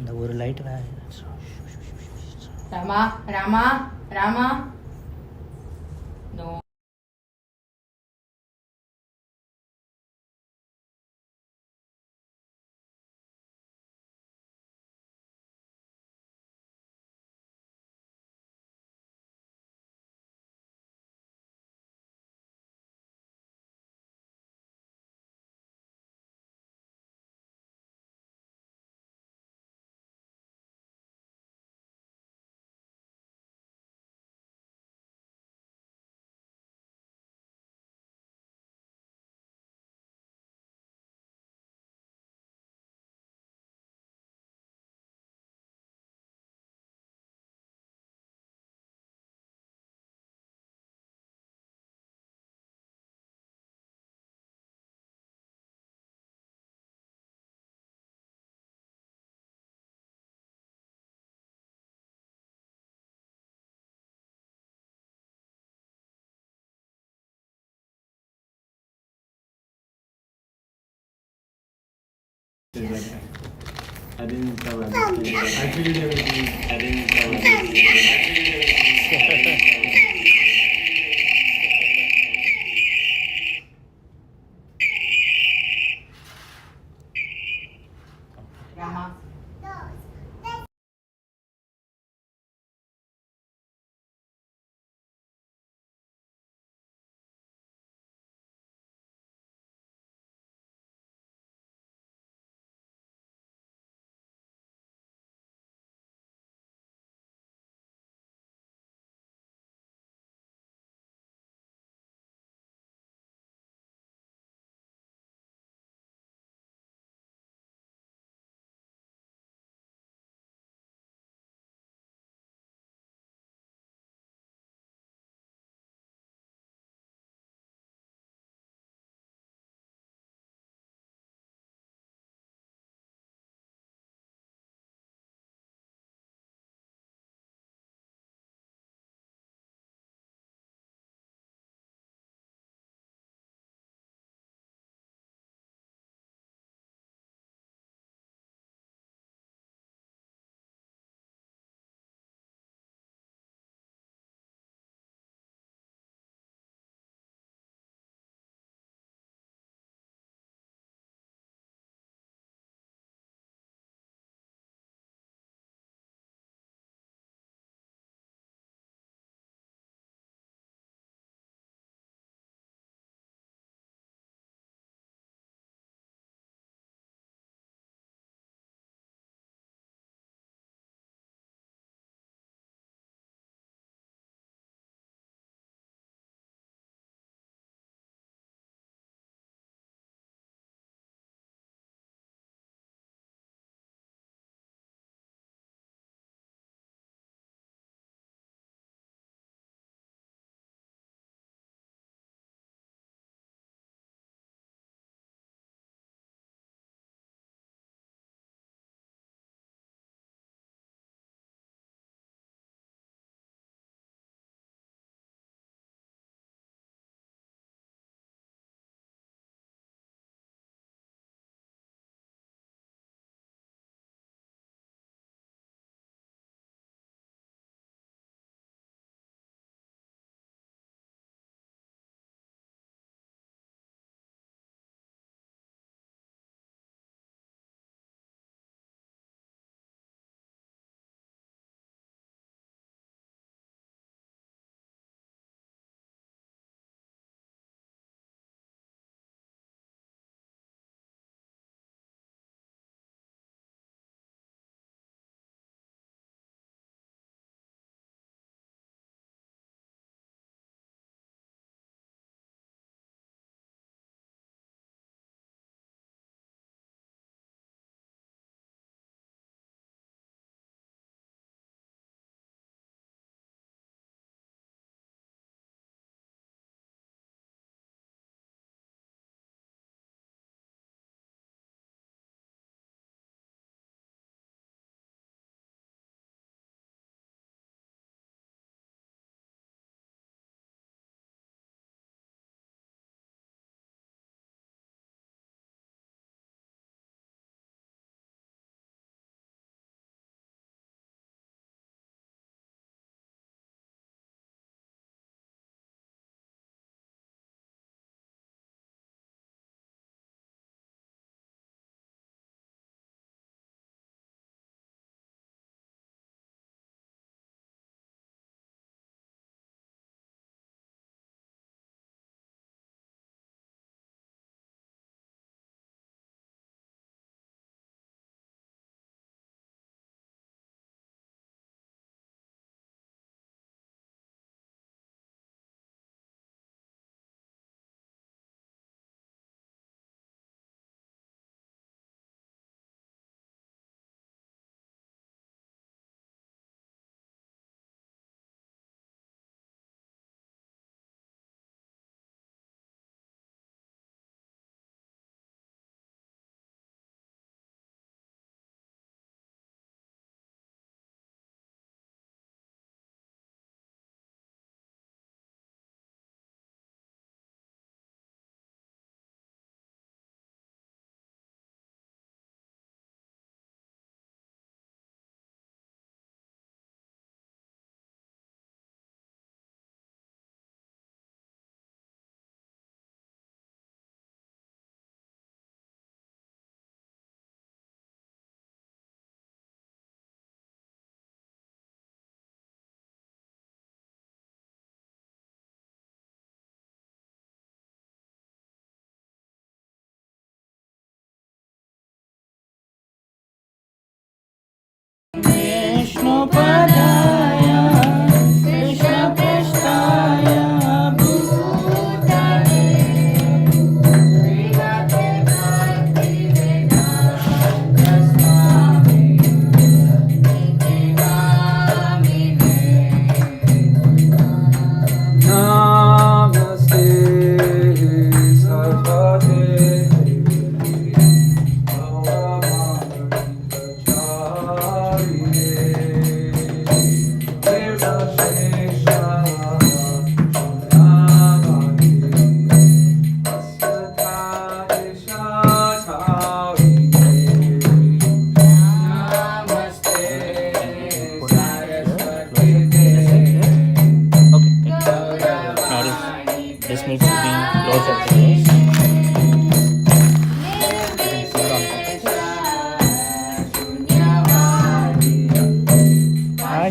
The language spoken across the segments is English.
இந்த ஒரு light Rama Rama Rama no I didn't tell him. I figured everything. I didn't tell him.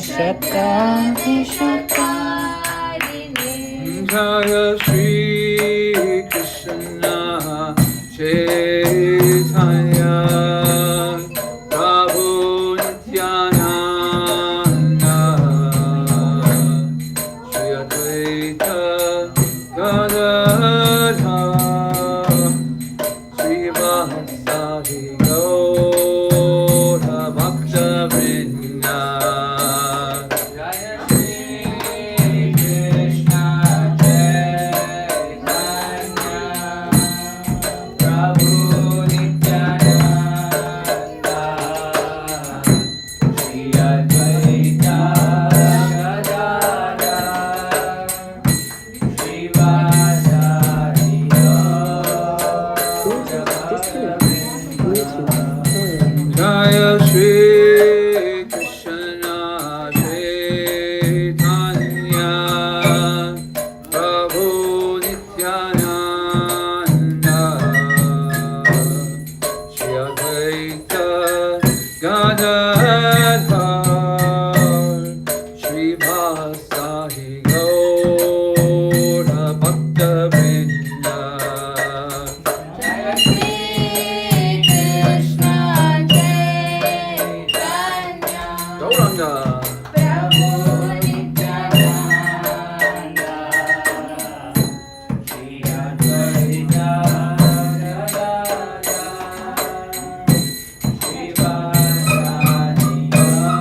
Shatarini Jaya Shri Krishna Chaitanya Prabhu Nityananda Shri Advaita Gadadhar Shri Vasadi Gaura Bhakta Vrinda Jaya Shri Krishna Chaitanya Prabhu Nityananda Shri Advaita Gadadhar Shri Vasadi Jaya Shri Krishna Chaitanya Prabhu Nityananda Shri Advaita Gadadhar Shri Vasadi Gaura Bhakta Vrinda Jaya Shri Krishna Chaitanya Gauranga Prabhu Nityananda Shri Advaita Gadadhar Shri Vasadi Gaura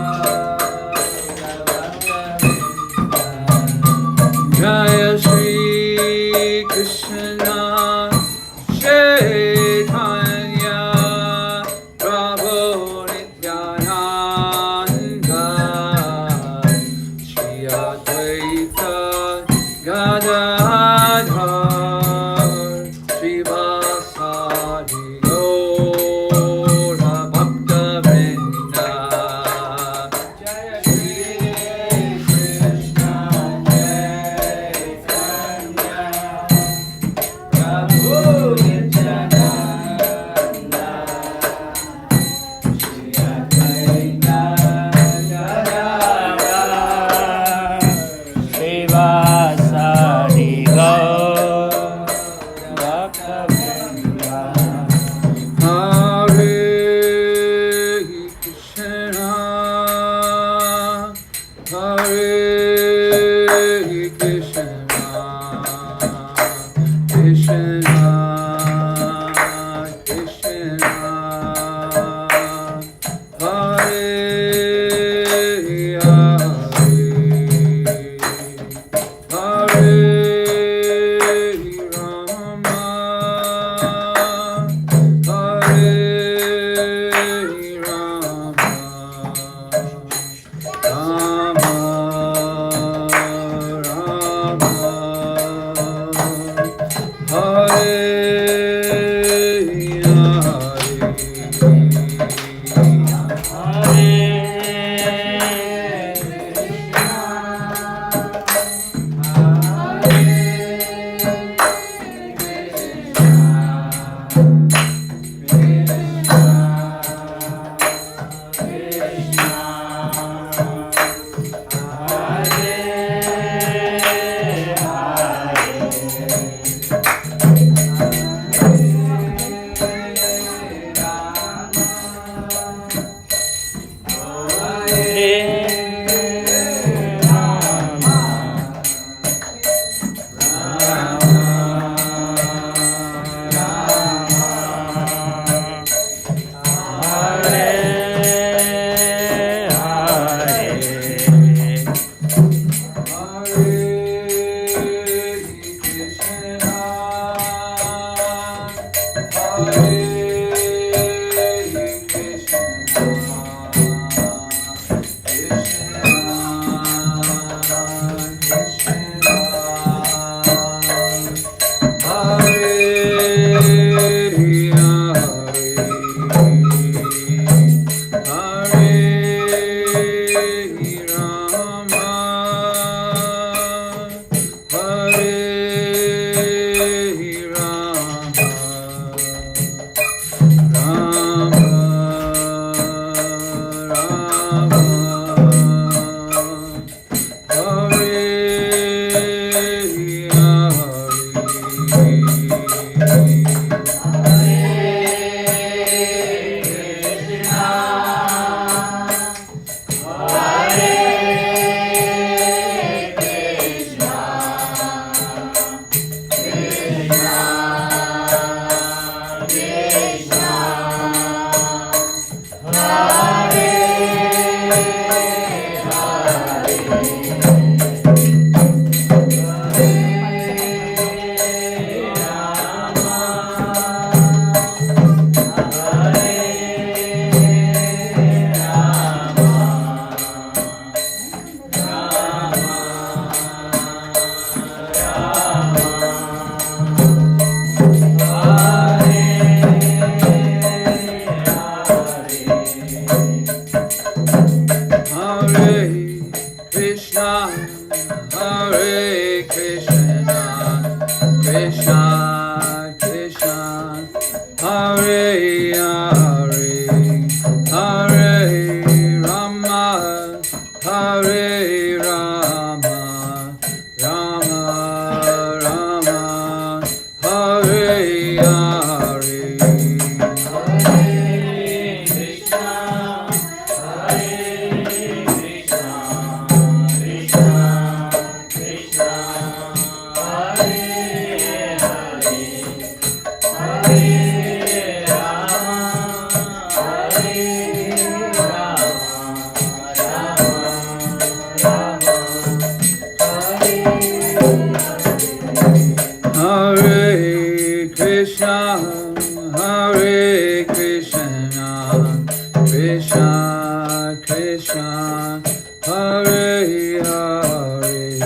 Krishna, Hare Hare,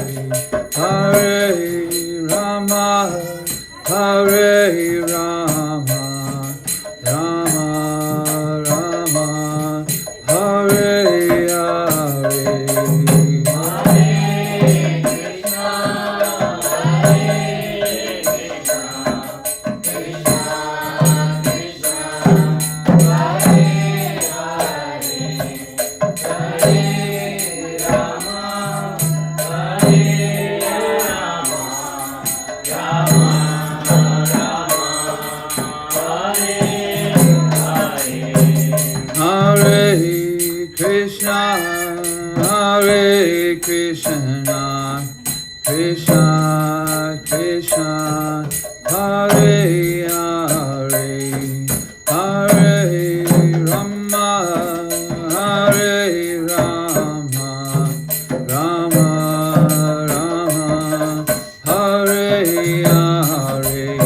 Hare Rama, Hare Rama, Rama Rama, Hare Hare. Krishna, Hare Krishna, Krishna Krishna, Hare Hare, Hare Rama, Hare Rama, Rama Rama, Hare Hare.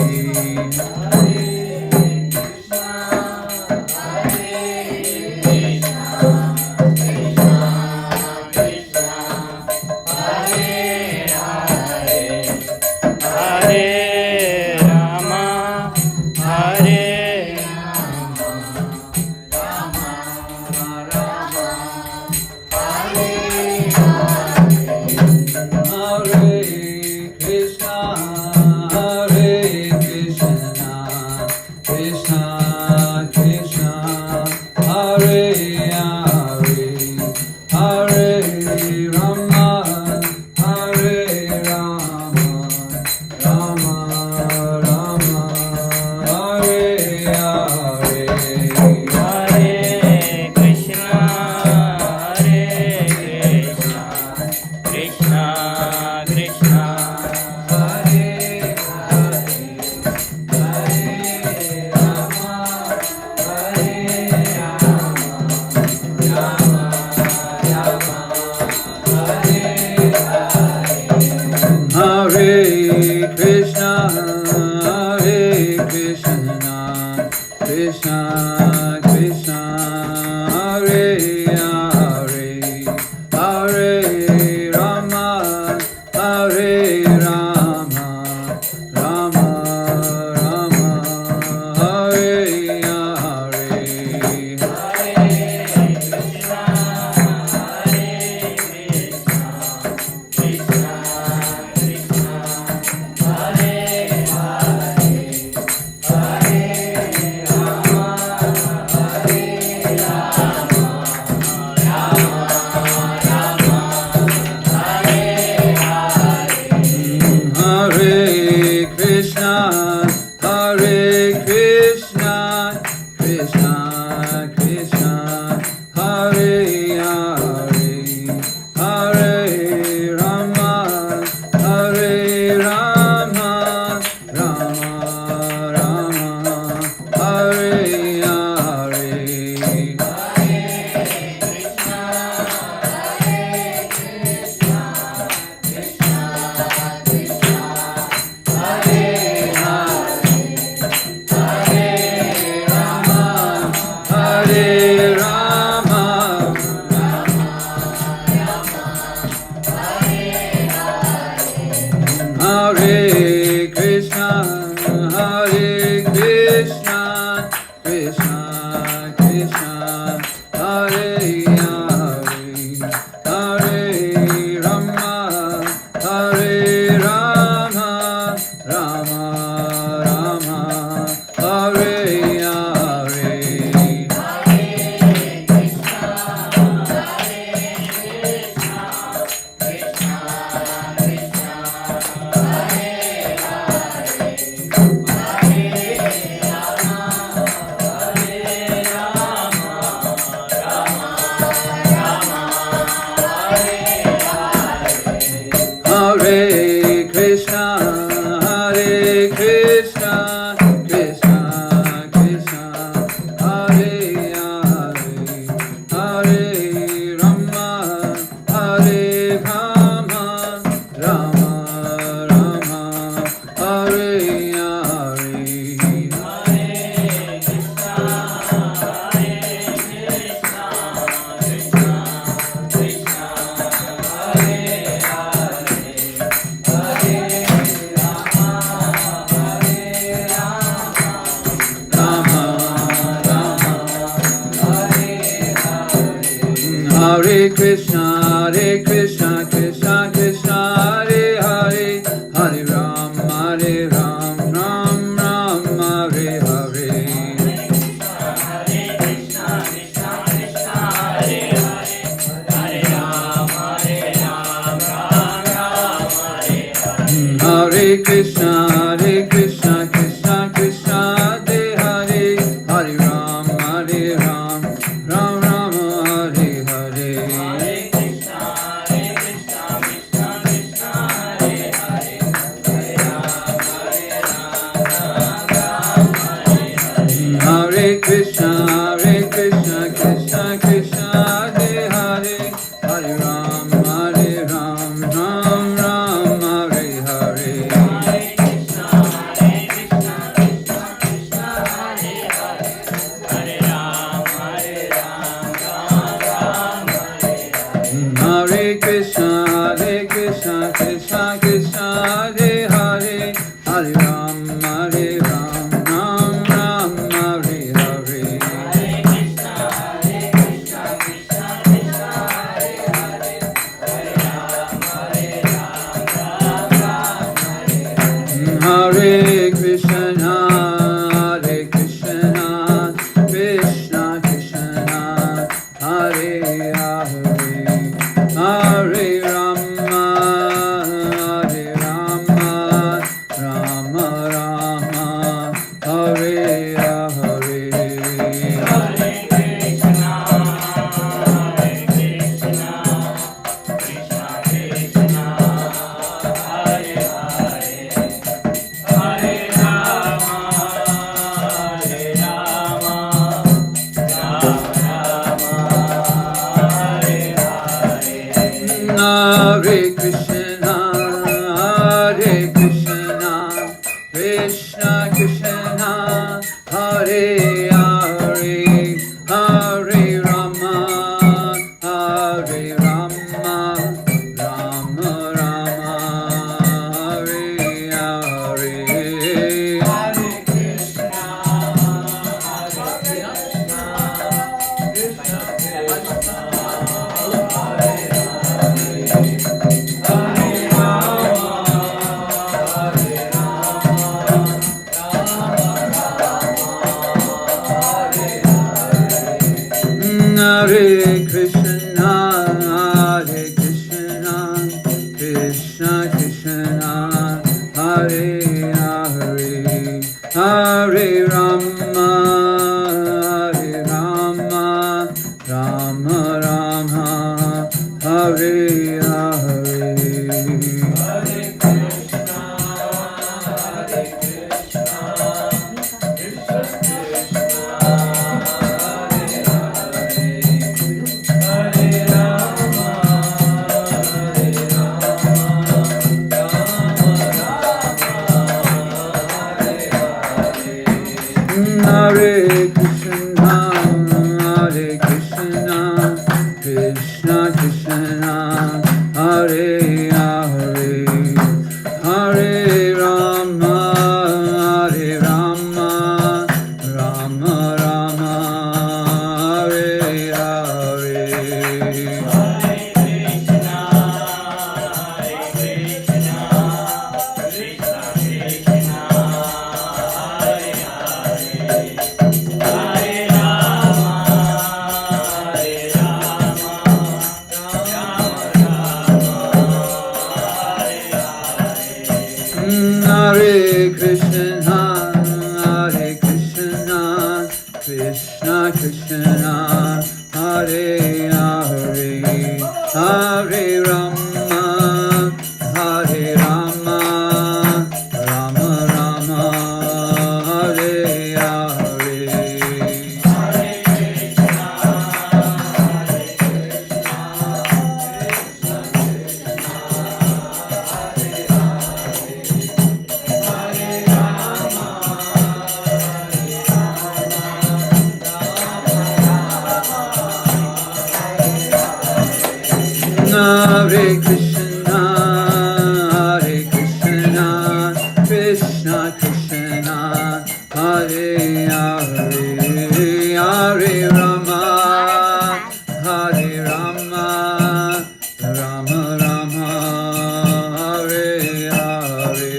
Hare Krishna, Krishna Krishna, Hare Hare, Hare Ram, Ram Ram, Hare Hare. Hare Krishna, Krishna Krishna, Hare Hare, Hare Ram, Ram Ram, Hare Hare. Hare Krishna, Krishna Krishna, Hare Hare, Hare Ram, Ram Ram, Hare Hare. Hare Krishna, Krishna Krishna, Hare Hare, Hare Ram, Ram Ram, Hare Hare. Hare Krishna, Krishna Krishna, Hare Hare, Hare Rama, Rama Rama, Hare Hare. Hare Krishna, Krishna Krishna, Hare Hare, Hare Rama, Rama Rama, Hare Hare. Hare Krishna, Krishna Krishna, Hare Hare, Hare Rama, Rama Rama, Hare Hare. Hare Krishna, Krishna Krishna, Hare Hare, Hare Rama, Rama Rama, Hare Hare. Hare Krishna, Krishna Krishna, Hare Hare, Hare Rama, Rama Rama, Hare Hare. Hare Krishna, Krishna Krishna, Hare Hare, Hare Rama, Rama Rama, Rama Rama, Hare Hare.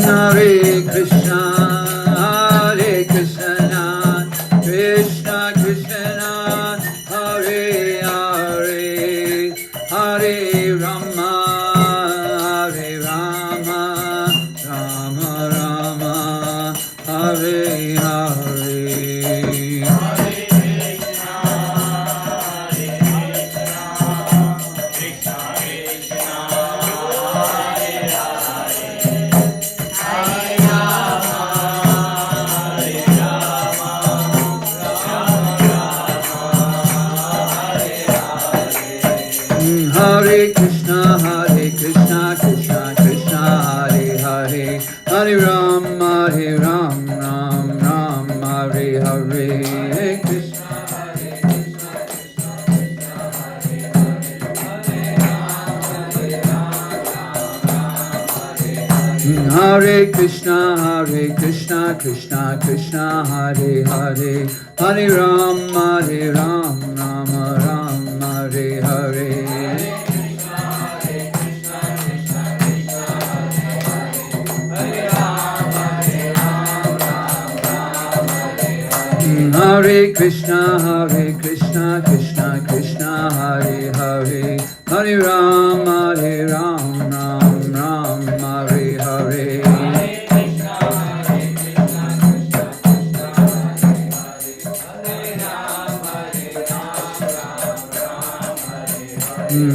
Hare Krishna, Hare Krishna, Krishna Krishna, Hare Hare, Hare Rama, Hare Rama, Rama Rama, Hare Hare. Hare Krishna, Krishna Krishna, Hare Hare, Hare Ram, Ram Ram, Hare Hare, Hare Krishna, Hare Krishna, Krishna Krishna, Hare Hare, Hare Ram, Ram Ram, Hare Hare. Hare Krishna, Krishna Krishna, Hare Hare, Hare Ram, Ram Ram, Hare Hare.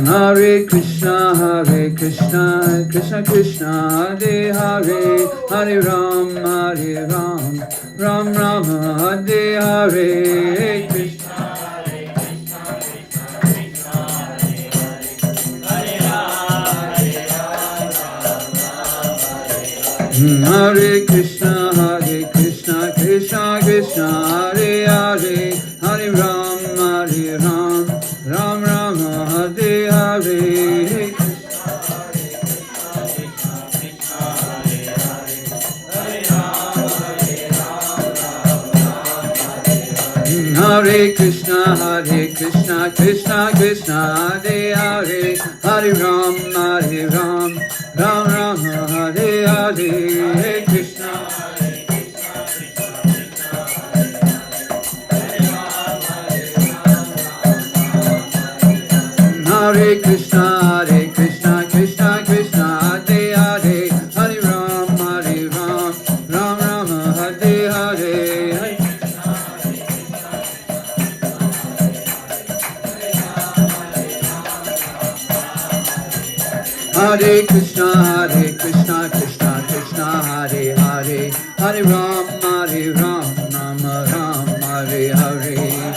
Hare Krishna, Krishna Krishna, Hare Hare, Hare Ram, Ram Ram, Hare Hare, Krishna. Hare Krishna, Krishna Krishna, Hare Hare, Hare Ram, Ram Ram, Hare Hare. Hare Krishna, Krishna Krishna, Hare Hare, Hare Ram, Ram Ram, Hare Hare, Krishna. Hare Krishna, Krishna Krishna, Hare Hare, Hare Ram, Ram Ram, Hare Hare. Hare Krishna, Krishna Krishna, Hare Hare, Hare Ram, Ram Ram, Hare Hare.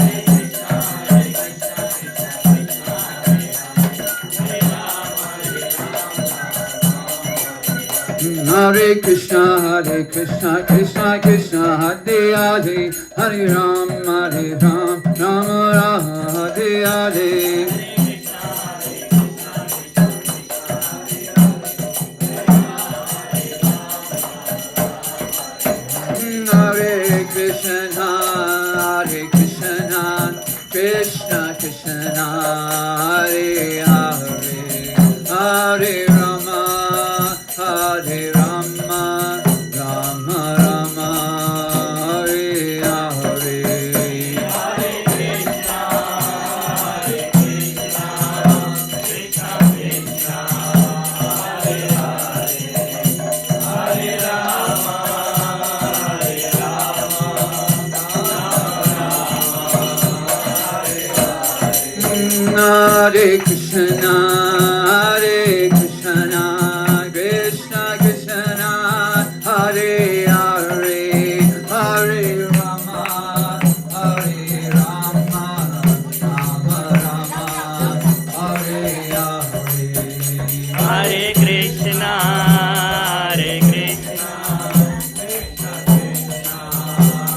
Hare Krishna, Krishna Krishna, Hare Hare, Hare Ram, Ram Ram, Hare Hare. Hare Krishna, Krishna Krishna, Hare Hare, Hare Rama, Hare Rama, Rama Rama, Hare Hare. Hare Krishna, Krishna Krishna, Hare Hare, Hare Rama, Hare Krishna, Krishna Krishna, Hare Hare, Hare Rama, Rama Rama, Hare Hare. Hare Krishna, Krishna Krishna,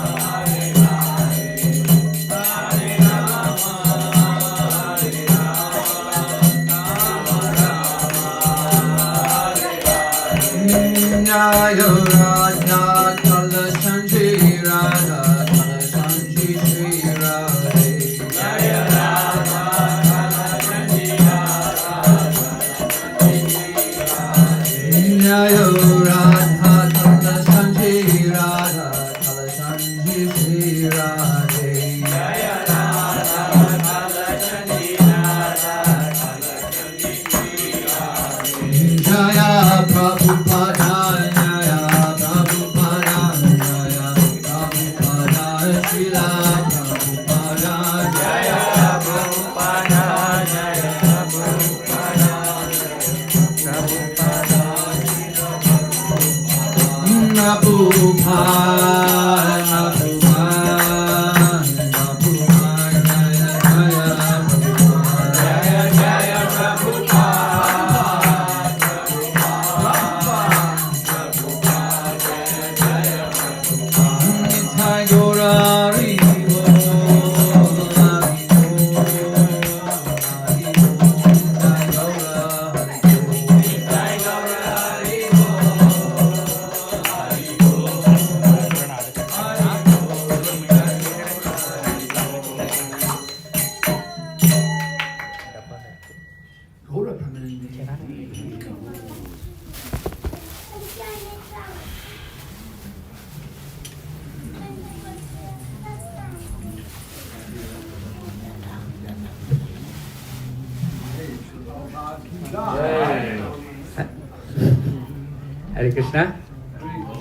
Hare Krishna.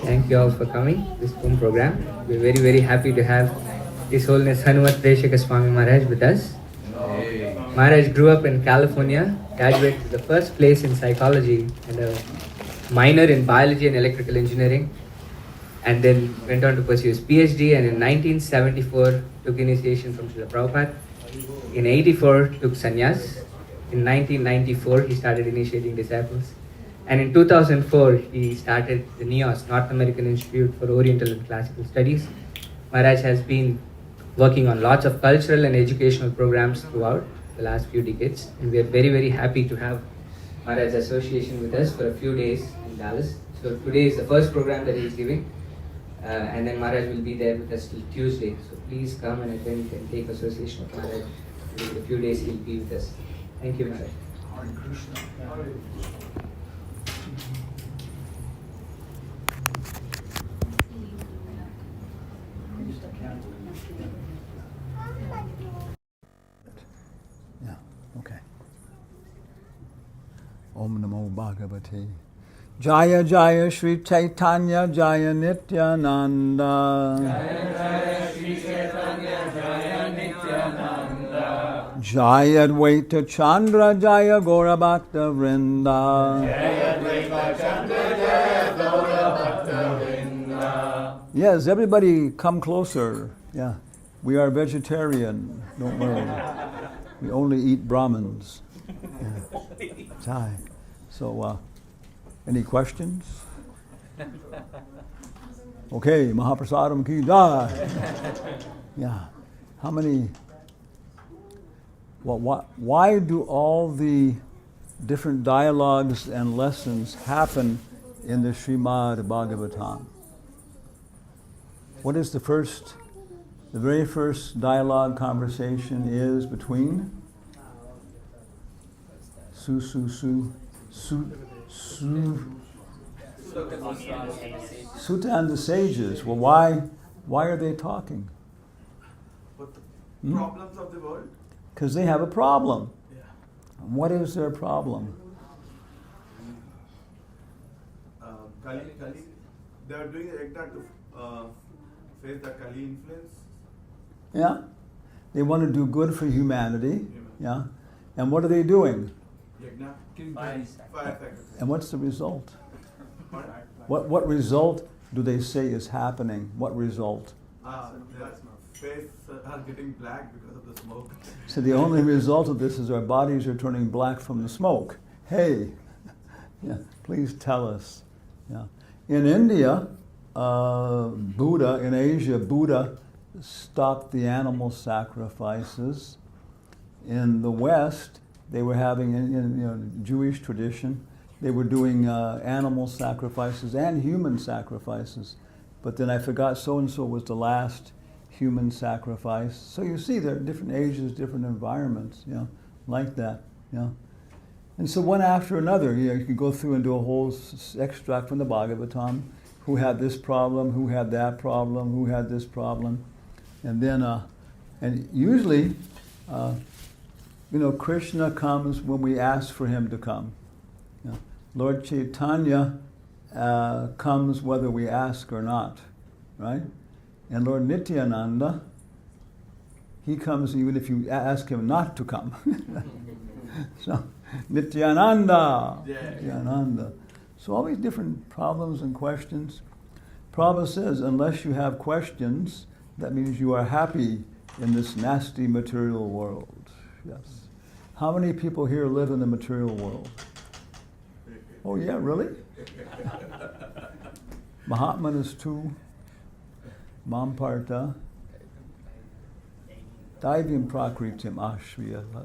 Thank you all for coming to this home program. We're very, very happy to have His Holiness Hanumatpresaka Swami Maharaj with us. Maharaj grew up in California, graduated with the first place in psychology and a minor in biology and electrical engineering, and then went on to pursue his PhD, and in 1974 took initiation from Srila Prabhupada. In 84 took sannyas. In 1994 he started initiating disciples. And in 2004 he started the NIOS, North American Institute for Oriental and Classical Studies. Maharaj has been working on lots of cultural and educational programs throughout the last few decades, and we are very, very happy to have Maharaj's association with us for a few days in Dallas. So today is the first program that he is giving, and then Maharaj will be there with us till Tuesday. So please come and attend and take association with Maharaj. In a few days he'll be with us. Thank you, Maharaj. Hare Krishna. Yeah, okay. Om Namo Bhagavate. Jaya Jaya Shri Chaitanya Jaya Nityananda. Jaya Jaya Shri Chaitanya Jaya Nityananda. Jaya Advaita Chandra Jaya Gaura Bhakta Vrinda. Jaya Advaita Chandra Jaya Gaura Bhakta Vrinda. Yes, everybody come closer. Yeah, we are vegetarian. Don't worry. We only eat Brahmins. Yeah. Jai. So, any questions? Okay, Mahaprasadam ki jai. Yeah. How many? Well, why do all the different dialogues and lessons happen in the Srimad Bhagavatam? What is the very first dialogue conversation is between Sutta and the sages. Well, why are they talking? Problems of the world? Because they have a problem. Yeah. What is their problem? Kali, they are doing yajna to face the Kali influence. Yeah. They want to do good for humanity. Yeah. And what are they doing? Yajna, fire sacrifice. And what's the result? What result do they say is happening? What result? Their face are getting black because of the smoke. So the only result of this is our bodies are turning black from the smoke. Hey, yeah, please tell us. Yeah. In India, Buddha, in Asia, Buddha stopped the animal sacrifices. In the West, they were having, in Jewish tradition, they were doing animal sacrifices and human sacrifices. But then I forgot so-and-so was the last human sacrifice. So you see, there are different ages, different environments, like that, And so one after another, you can go through and do a whole extract from the Bhagavatam, who had this problem, who had that problem, who had this problem. And then, and usually, Krishna comes when we ask for him to come. Lord Chaitanya comes whether we ask or not, right? And Lord Nityananda, he comes even if you ask him not to come. So, Nityananda, Nityananda. So all these different problems and questions. Prabhupada says, unless you have questions, that means you are happy in this nasty material world. Yes. How many people here live in the material world? Oh yeah, really? Mahatma is 2. Mamparta. Daivim prakritim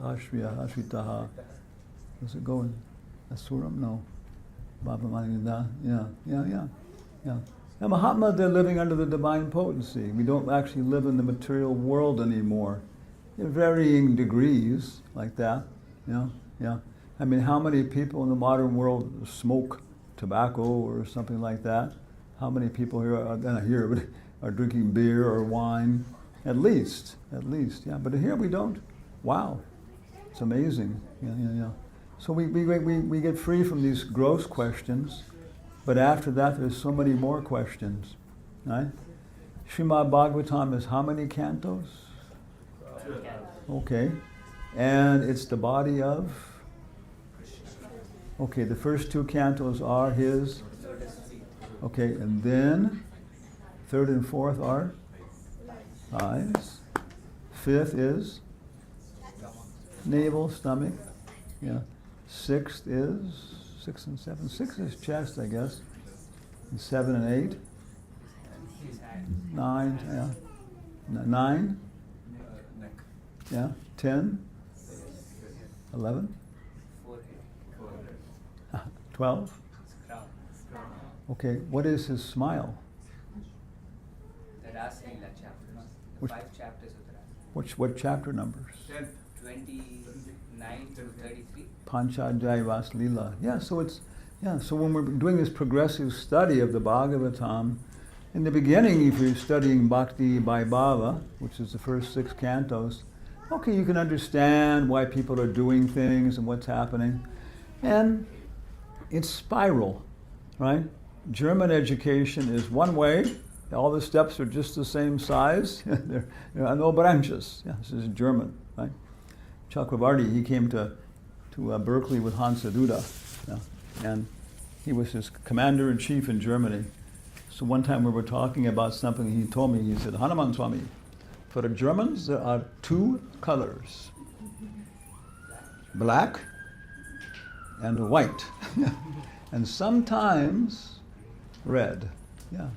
ashvitaha. How's it going? Asuram? No. Baba Manida. Yeah. Now Mahatma, they're living under the divine potency. We don't actually live in the material world anymore. In varying degrees, like that. Yeah. I mean, how many people in the modern world smoke tobacco or something like that? How many people here are drinking beer or wine? At least, yeah. But here we don't. Wow, it's amazing. Yeah. So we get free from these gross questions, But after that, there's so many more questions, right? Srimad Bhagavatam is how many cantos? Okay. And it's the body of? Okay, the first 2 cantos are his? Okay, and then 3rd and 4th are? Eyes. 5th is? Navel, stomach. Yeah. 6th is? 6 and 7. 6 is chest, I guess. And 7 and 8? 9, yeah. 9? Yeah. 10? 11? 12? Okay, what is his smile? The Rasa Leela chapters. Which- 5 chapters of the Rasa. What chapter numbers? 29 to 33. Panchadhyaya Ras Leela. Yeah, so when we're doing this progressive study of the Bhagavatam, in the beginning, if you're studying Bhakti Vaibhava, which is the first 6 cantos, okay, you can understand why people are doing things and what's happening. And it's spiral, right? German education is one way. All the steps are just the same size. there are no branches. Yeah, this is German, right? Chakravarti, he came to Berkeley with Hansa Duda, and he was his commander-in-chief in Germany. So one time we were talking about something, he told me, he said, Hanuman Swami, for the Germans there are 2 colors, black and white, and sometimes red. Yeah.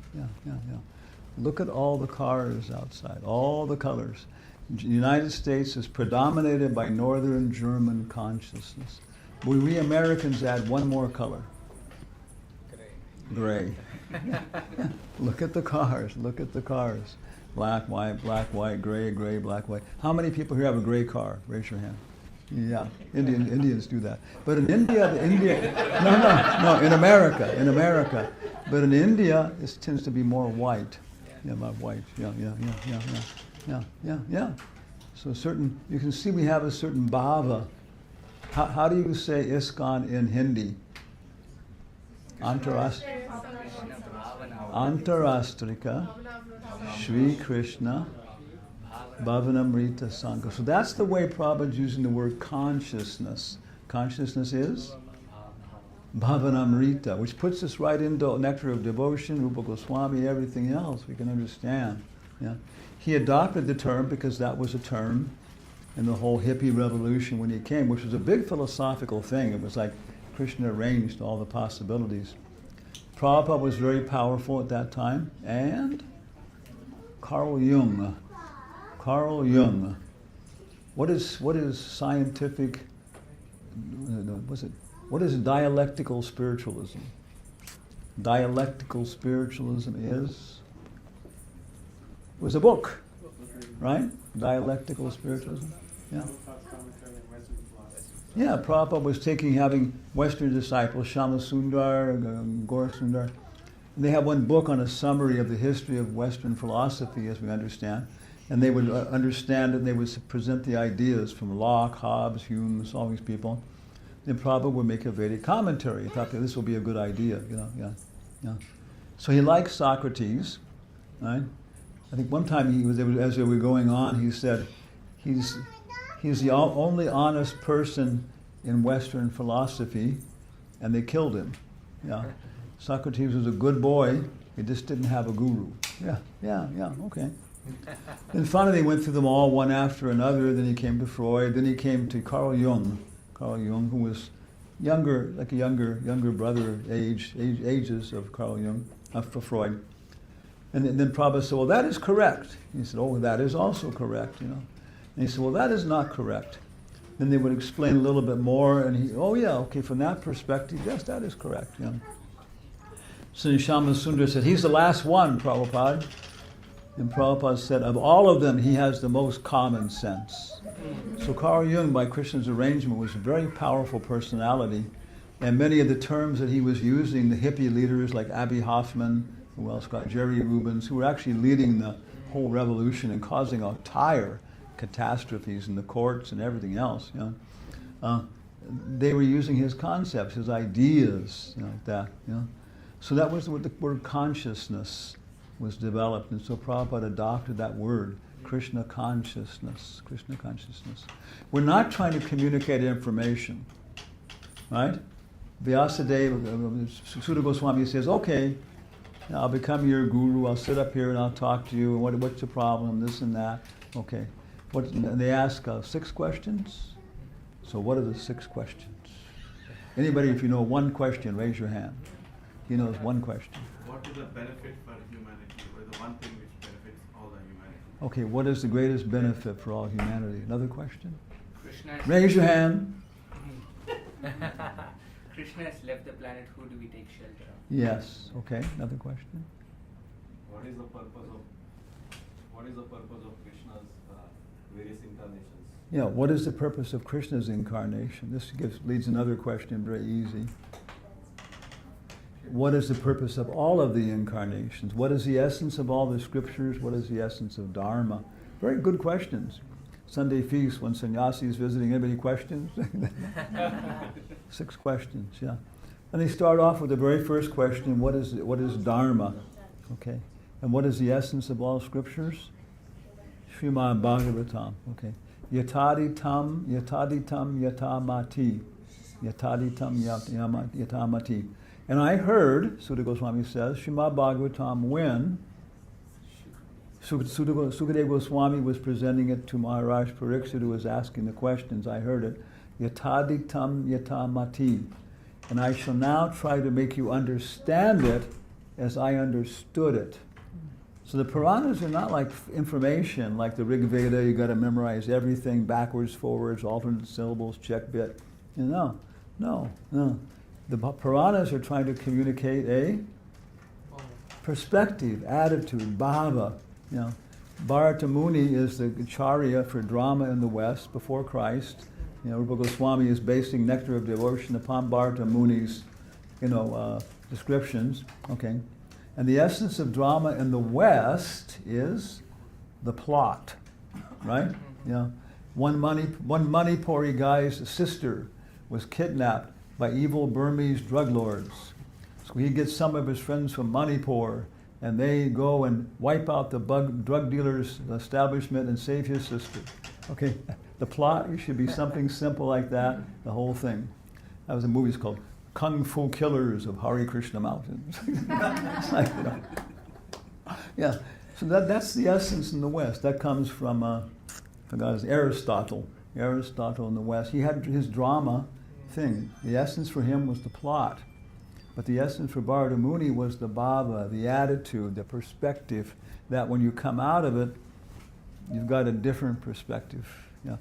Look at all the cars outside, all the colors. The United States is predominated by Northern German consciousness. We Americans add one more color. Gray. Look at the cars, Black, white, gray, black, white. How many people here have a gray car? Raise your hand. Yeah, Indians do that. But in India, in America. But in India, it tends to be more white. Yeah, about white. Yeah. So you can see we have a certain bhava. How do you say ISKCON in Hindi? Antarastrika Shri Krishna Bhavanamrita Sangha. So that's the way Prabhupada's using the word consciousness. Consciousness is Bhavanamrita, which puts us right into nectar of devotion, Rupa Goswami, everything else we can understand. Yeah. He adopted the term because that was a term in the whole hippie revolution when he came, which was a big philosophical thing. It was like Krishna arranged all the possibilities. Prabhupada was very powerful at that time, and Carl Jung. What is scientific? What is dialectical spiritualism? Dialectical spiritualism was a book, right? Dialectical spiritualism. Yeah. Yeah, Prabhupada was having Western disciples, Shama Sundar, Gaura Sundar. And they have one book on a summary of the history of Western philosophy, as we understand. And they would understand it, and they would present the ideas from Locke, Hobbes, Hume, all these people. Then Prabhupada would make a Vedic commentary. He thought that this will be a good idea, yeah. So he liked Socrates, right? I think one time as they were going on, he said, he's the only honest person in Western philosophy, and they killed him. Yeah, Socrates was a good boy. He just didn't have a guru. Yeah. Okay. Then finally, they went through them all one after another. Then he came to Freud. Then he came to Carl Jung. Carl Jung, who was younger, like a younger brother ages of Carl Jung, for Freud. And then Prabhupada said, "Well, that is correct." He said, "Oh, that is also correct." And he said, "Well, that is not correct." Then they would explain a little bit more, and "Oh yeah, okay, from that perspective, yes, that is correct." So Shama Sundar said, "He's the last one, Prabhupada." And Prabhupada said, "Of all of them, he has the most common sense." So Carl Jung, by Krishna's arrangement, was a very powerful personality, and many of the terms that he was using, the hippie leaders like Abby Hoffman, who else got Jerry Rubens, who were actually leading the whole revolution and causing entire catastrophes in the courts and everything else. They were using his concepts, his ideas, like that. So that was what the word consciousness was developed, and so Prabhupada adopted that word, Krishna consciousness, Krishna consciousness. We're not trying to communicate information, right? Vyasadeva, Sutta Goswami says, okay, I'll become your guru, I'll sit up here and I'll talk to you, and what's the problem, this and that, okay. And they ask 6 questions. So what are the 6 questions? Anybody, if you know one question, raise your hand. He knows one question. What is the benefit for humanity? What is the one thing which benefits all the humanity? Okay, what is the greatest benefit for all humanity? Another question? Krishna Raise your hand. Krishna has left the planet, who do we take shelter of? Yes, okay, another question. What is the purpose of Krishna's various incarnations? Yeah, what is the purpose of Krishna's incarnation? This leads another question, very easy. What is the purpose of all of the incarnations? What is the essence of all the scriptures? What is the essence of Dharma? Very good questions. Sunday feast, when sannyasi is visiting, anybody questions? 6 questions, yeah. And they start off with the very first question, what is Dharma? Okay. And what is the essence of all scriptures? Srimad Bhagavatam, okay. Yataditam yatamati. Yataditam yatamati. And I heard, Sutta Goswami says, Srimad Bhagavatam when Sukadeva Goswami was presenting it to Maharaj Pariksit, who was asking the questions. I heard it. Yataditam yatamati. And I shall now try to make you understand it as I understood it. So the Puranas are not like information, like the Rig Veda, you got to memorize everything backwards, forwards, alternate syllables, check bit. No. The Puranas are trying to communicate a perspective, attitude, bhava. You know, Bharata Muni is the acharya for drama in the West before Christ. You know, Rupa Goswami is basing Nectar of Devotion upon Bharata Muni's, descriptions. Okay, and the essence of drama in the West is the plot, right? You know, one Manipuri guy's sister was kidnapped by evil Burmese drug lords. So he gets some of his friends from Manipur, and they go and wipe out the drug dealer's establishment and save his sister. Okay, the plot should be something simple like that, the whole thing. That was a movie called Kung Fu Killers of Hare Krishna Mountains. It's like, yeah, so that's the essence in the West. That comes from, Aristotle. Aristotle in the West. He had his drama thing. The essence for him was the plot. But the essence for Bharata Muni was the bhava, the attitude, the perspective, that when you come out of it, you've got a different perspective. Yeah.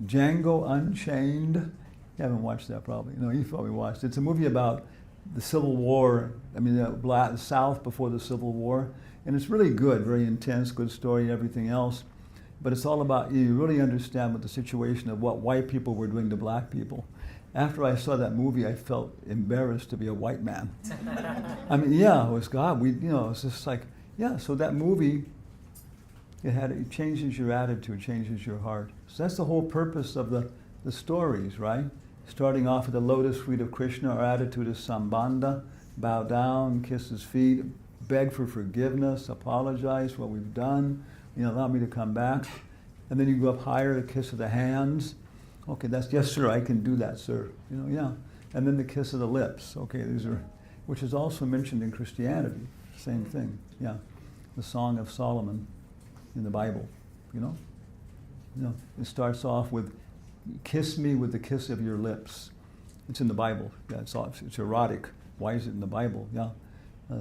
Django Unchained. You haven't watched that probably. No, you probably watched it. It's a movie about the Civil War, the South before the Civil War. And it's really good, very intense, good story, everything else. But it's all about, you really understand what the situation of what white people were doing to black people. After I saw that movie, I felt embarrassed to be a white man. It was God. It's just like, so that movie, it changes your attitude, changes your heart. So that's the whole purpose of the stories, right? Starting off with the lotus feet of Krishna, our attitude is sambandha, bow down, kiss his feet, beg for forgiveness, apologize for what we've done, allow me to come back. And then you go up higher, the kiss of the hands. Okay, yes, sir, I can do that, sir. And then the kiss of the lips. Okay, which is also mentioned in Christianity. Same thing, The Song of Solomon in the Bible, It starts off with, kiss me with the kiss of your lips. It's in the Bible. It's erotic. Why is it in the Bible?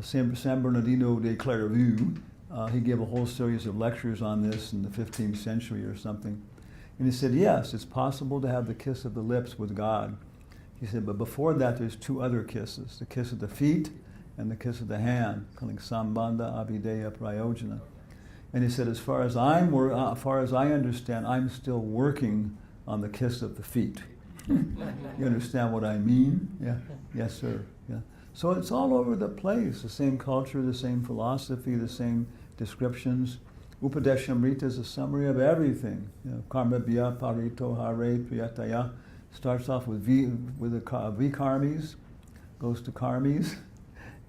San Bernardino de Clairvaux, he gave a whole series of lectures on this in the 15th century or something. And he said, yes, it's possible to have the kiss of the lips with God. He said, but before that, there's 2 other kisses, the kiss of the feet and the kiss of the hand, calling sambandha abhideya prayojana. And he said, as far as I understand, I'm still working on the kiss of the feet. You understand what I mean? Yeah. Yes, sir. Yeah. So it's all over the place, the same culture, the same philosophy, the same descriptions. Upadeshamrita is a summary of everything. Karma bhya parito hare priyataya starts off with vikarmis, goes to karmis,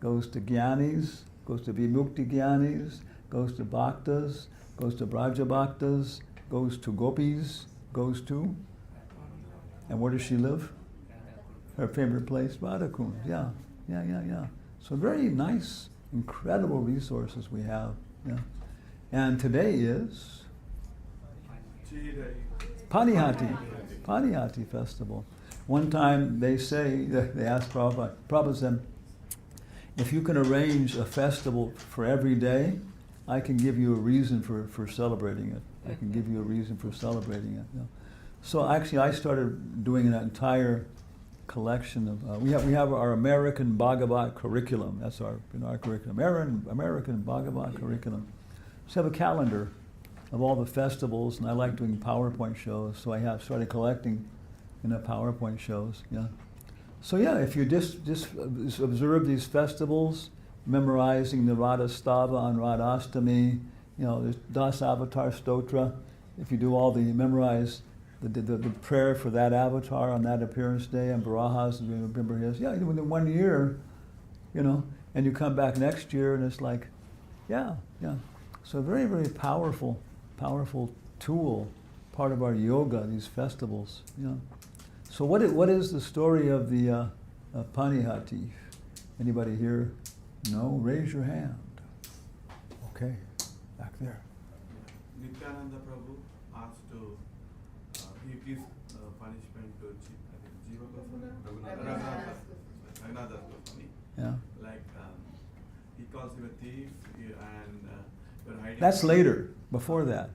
goes to Gyanis, goes to Vimukti Gyanis, goes to Bhaktas, goes to Braja Bhaktas, goes to Gopis, goes to, and where does she live? Her favorite place, Radhakund. Yeah. So very nice, incredible resources we have. Yeah. And today is Panihati festival. One time they asked Prabhupada said, if you can arrange a festival for every day, I can give you a reason for celebrating it. I can give you a reason for celebrating it. Yeah. So actually I started doing an entire collection of, we have our American Bhagavat curriculum. That's our curriculum, American Bhagavat curriculum. So we have a calendar of all the festivals, and I like doing PowerPoint shows, so I started collecting PowerPoint shows. Yeah. So yeah, if you just observe these festivals, memorizing the Radha Stava on Radhastami, there's Das Avatar Stotra. If you do memorize the prayer for that avatar on that appearance day, and Varaha's, remember his, within 1 year, and you come back next year and it's like, yeah. So very, very powerful tool, part of our yoga, these festivals. So what is the story of the Panihati? Anybody here? No? Raise your hand. Okay, back there. Nityananda Prabhu asked to, he gives punishment to Jiva Goswami, Raghunath Goswami. Yeah. Like, he calls you a thief and you're hiding. That's later, before that.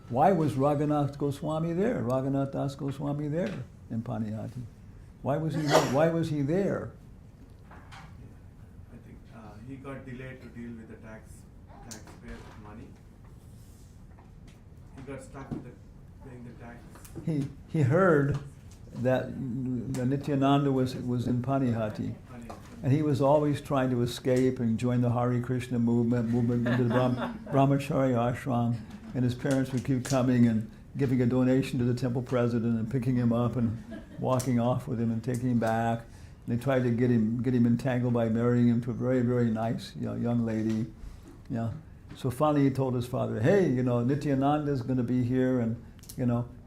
Why was Raghunath Goswami there? Raghunath Das Goswami there in Panihati? Why was he there? I think he got delayed to deal with the taxpayer money. He got stuck with paying the tax. He heard that Nityananda was in Panihati, and he was always trying to escape and join the Hare Krishna movement into the Brahmacharya ashram, and his parents would keep coming and giving a donation to the temple president and picking him up and walking off with him and taking him back. And they tried to get him entangled by marrying him to a very, very nice young lady. Yeah. So finally he told his father, hey, Nityananda is going to be here, and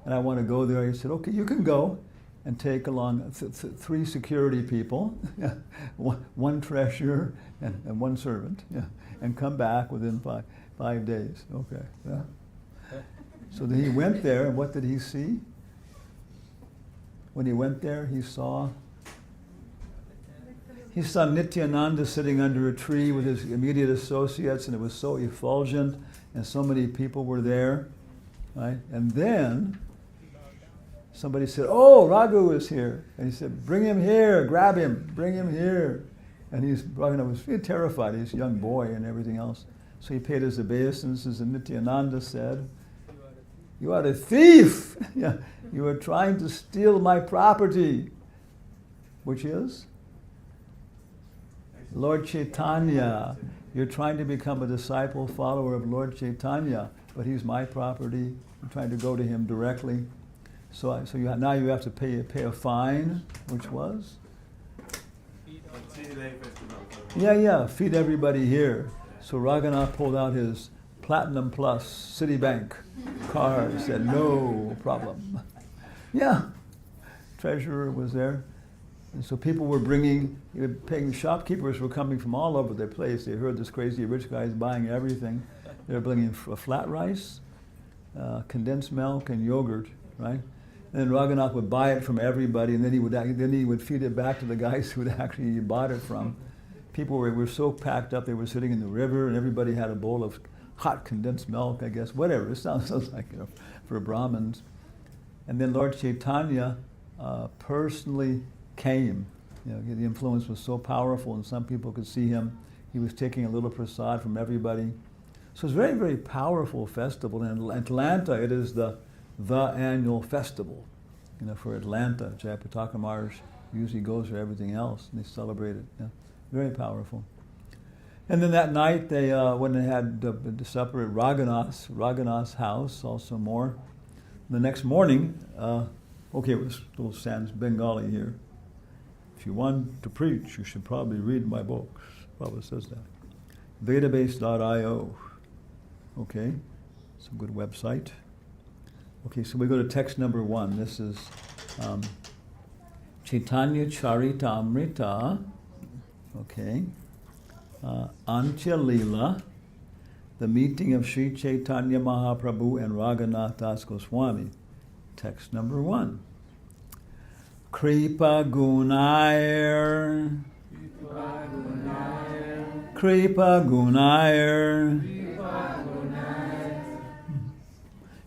I want to go there. He said, okay, you can go, and take along 3 security people, one treasurer and 1 servant, and come back within 5 days. Okay. Yeah. So then he went there, and what did he see? When he went there, he saw Nityananda sitting under a tree with his immediate associates, and it was so effulgent, and so many people were there, right? And then somebody said, oh, Raghu is here. And he said, bring him here, grab him, bring him here. And Raghu was terrified, he's a young boy and everything else. So he paid his obeisances, and Nityananda said, you are a thief. You are trying to steal my property. Which is? Lord Chaitanya. You're trying to become a disciple, follower of Lord Chaitanya, but he's my property. I'm trying to go to him directly. So now you have to pay a fine, which was? Feed everybody here. So Raghunath pulled out his Platinum Plus Citibank card, said no problem. Treasurer was there. And so people were paying, shopkeepers were coming from all over the place. They heard this crazy rich guy's buying everything. They were bringing flat rice, condensed milk, and yogurt, right? And then Raghunath would buy it from everybody, and then he would feed it back to the guys who had actually bought it from. People were so packed up, they were sitting in the river, and everybody had a bowl of hot condensed milk, I guess, whatever. It sounds like, for Brahmins. And then Lord Chaitanya personally came. The influence was so powerful, and some people could see him. He was taking a little prasad from everybody. So it's a very, very powerful festival. In Atlanta, it is the annual festival. For Atlanta, Jayapataka Maharaj usually goes for everything else, and they celebrate it. Very powerful. And then that night, they when they had the supper at Raghunath's house, also more. The next morning, it was a little sans Bengali here. if you want to preach, you should probably read my books. Prabhupada says that. Database.io. Okay, it's a good website. Okay, so we go to text number 1. This is Chaitanya Charitamrita. Okay. Antya Leela, the meeting of Sri Chaitanya Mahaprabhu and Raghunath Das Goswami. Text number 1. Kripa Gunair. Kripa Gunair.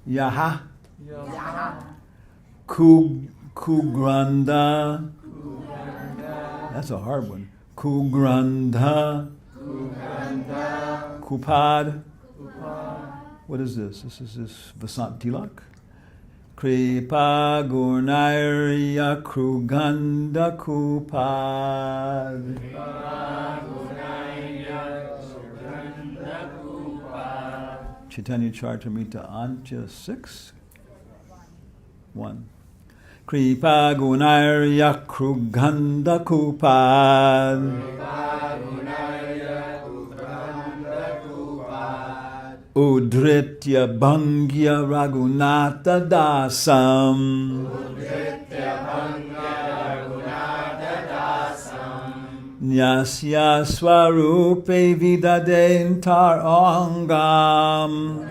Yaha. Kugranda. That's a hard one. Kugranda. Kupad. What is this? This is Vasant Tilak. Kripa Gunairya Kruganda Kupad. Chaitanya Charitamrita Antya 6. 1. Kripa Gunairya Kruganda Kupad. Udritya Bhangya Raghunatha Dasam. Nyasya Swarupe Vidadentar Angam.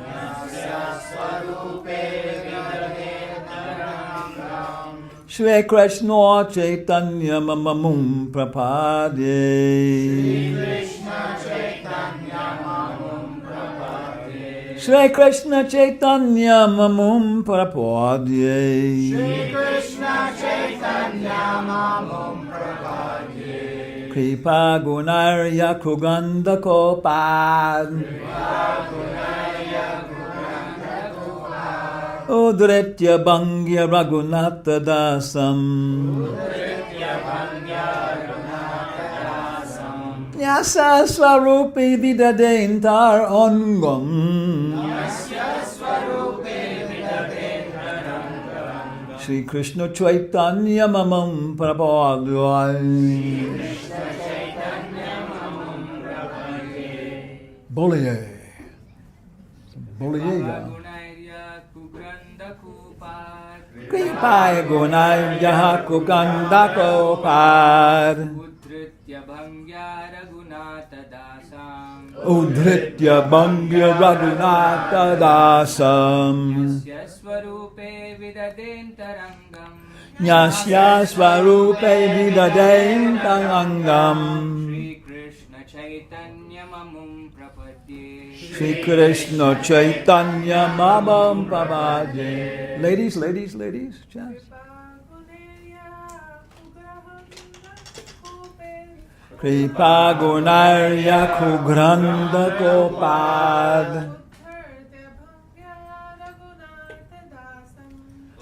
Shri Krishna Chaitanya Mamamum Prapade. Shri Krishna Chaitanya Mamum Prapade. Shri Krishna Chaitanya Mamum Prapade. Kripa Gunarya Kruganda Kopad. Kripa Gunarya Kruganda Kopad. Udritya Bhangya Raghunatha Dasam. Udritya Bhangya Raghunatha Dasam. Nyasa Swarupi Vidadentar Angam. Shri Krishna Chaitanya Mamam Prabhupada. Boliye. Boliyega. Kripaya Gunaya Kuganda Kopad. Udritya Bhangya Raghunatha Dasam. Nyasya Swarupe Vidadentarangam. Shri Krishna Chaitanya Mamam Prabhade. Ladies, ladies, ladies. Just. Kripa Gunarya Kugranda Kopad.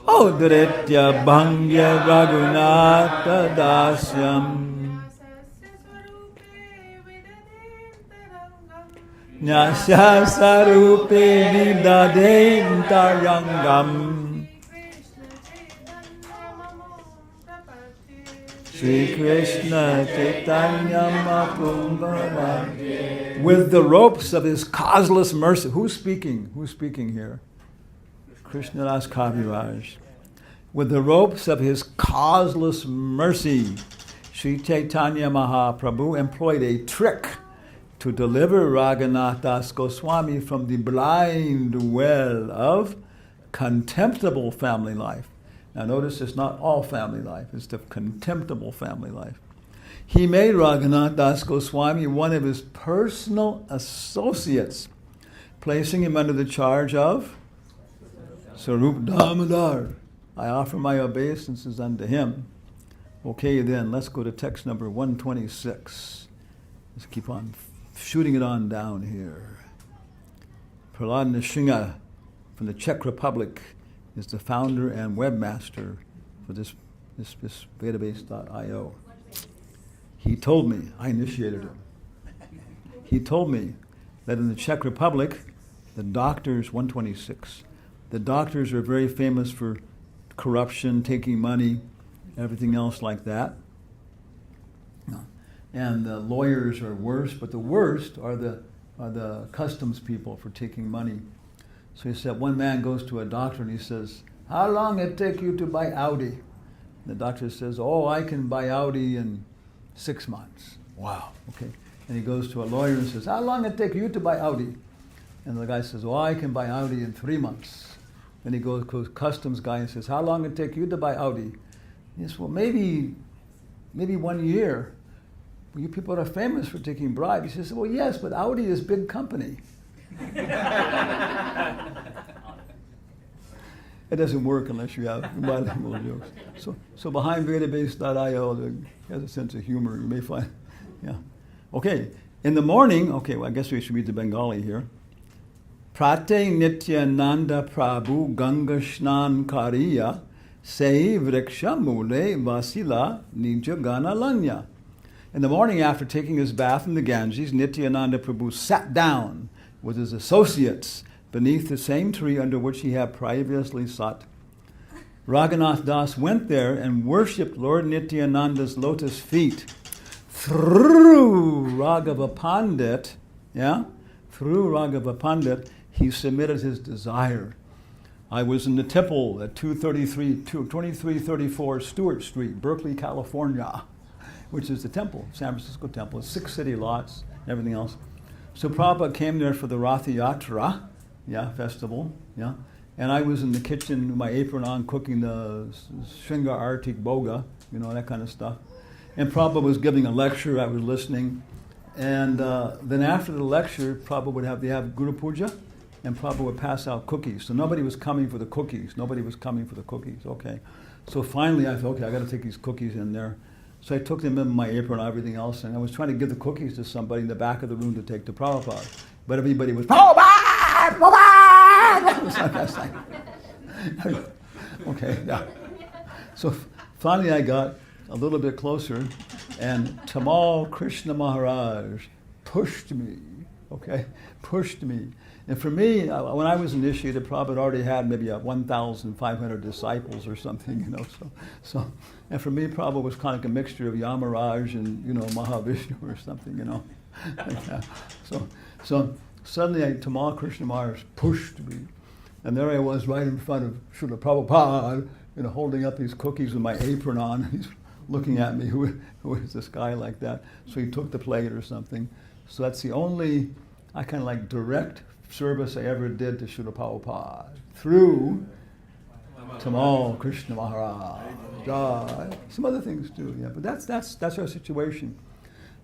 Udritya Bhangya Raghunatha Dasyam. Nyasya Sarupe Vidadentarangam. Shri Krishna Chaitanya Mahaprabhu. With the ropes of his causeless mercy. Who's speaking? Who's speaking here? Krishnadas Kaviraj. With the ropes of his causeless mercy, Sri Chaitanya Mahaprabhu employed a trick to deliver Raghunath Das Goswami from the blind well of contemptible family life. Now notice it's not all family life, it's the contemptible family life. He made Raghunath Das Goswami one of his personal associates, placing him under the charge of Sarup Damodar. I offer my obeisances unto him. Okay then, let's go to text number 126. Let's keep on shooting it on down here. Prahlad Nrsimha from the Czech Republic is the founder and webmaster for this database.io. He told me, I initiated him. He told me that in the Czech Republic, the doctors, 126, the doctors are very famous for corruption, taking money, everything else like that. and the lawyers are worse, but the worst are the customs people for taking money. So he said, one man goes to a doctor and he says, how long it take you to buy Audi? The doctor says, oh, I can buy Audi in 6 months. Wow, okay. And he goes to a lawyer and says, how long it take you to buy Audi? And the guy says, oh, I can buy Audi in 3 months. Then he goes to a customs guy and says, how long it take you to buy Audi? He says, well, maybe 1 year. Well, you people are famous for taking bribes. He says, well, yes, but Audi is big company. It doesn't work unless you have bilingual jokes. So behind database.io, there has a sense of humor. You may find, yeah. Okay, in the morning, okay, well, I guess we should read the Bengali here. Prate Nityananda Prabhu Ganga Shnan Kariya Sei Vriksha Mule Vasila Nija Ganalanya. In the morning, after taking his bath in the Ganges, Nityananda Prabhu sat down with his associates beneath the same tree under which he had previously sat. Raghunath Das went there and worshipped Lord Nityananda's lotus feet. Through Raghava Pandit, he submitted his desire. I was in the temple at 2334 Stewart Street, Berkeley, California, which is the temple, San Francisco temple. It's 6 city lots, everything else. So Prabhupada came there for the Ratha Yatra, festival, and I was in the kitchen with my apron on cooking the Shringa Artik Boga, that kind of stuff. And Prabhupada was giving a lecture, I was listening, and then after the lecture, Prabhupada would have Guru Puja, and Prabhupada would pass out cookies. So nobody was coming for the cookies, okay. So finally I thought, okay, I got to take these cookies in there. So I took them in my apron and everything else, and I was trying to give the cookies to somebody in the back of the room to take to Prabhupada. But everybody was, Prabhupada! Okay, yeah. So finally I got a little bit closer, and Tamal Krishna Maharaj pushed me. And for me, when I was initiated, Prabhupada already had maybe 1,500 disciples or something, So, and for me, Prabhupada was kind of a mixture of Yamaraj and, Mahavishnu or something, like that. So suddenly, Tamal Krishna Maharaj pushed me. And there I was right in front of Srila Prabhupada, holding up these cookies with my apron on. He's looking at me, who is this guy like that? So he took the plate or something. So that's the only, direct service I ever did to Srila Prabhupada through Tamal Krishna Maharaj. Some other things too, but that's our situation.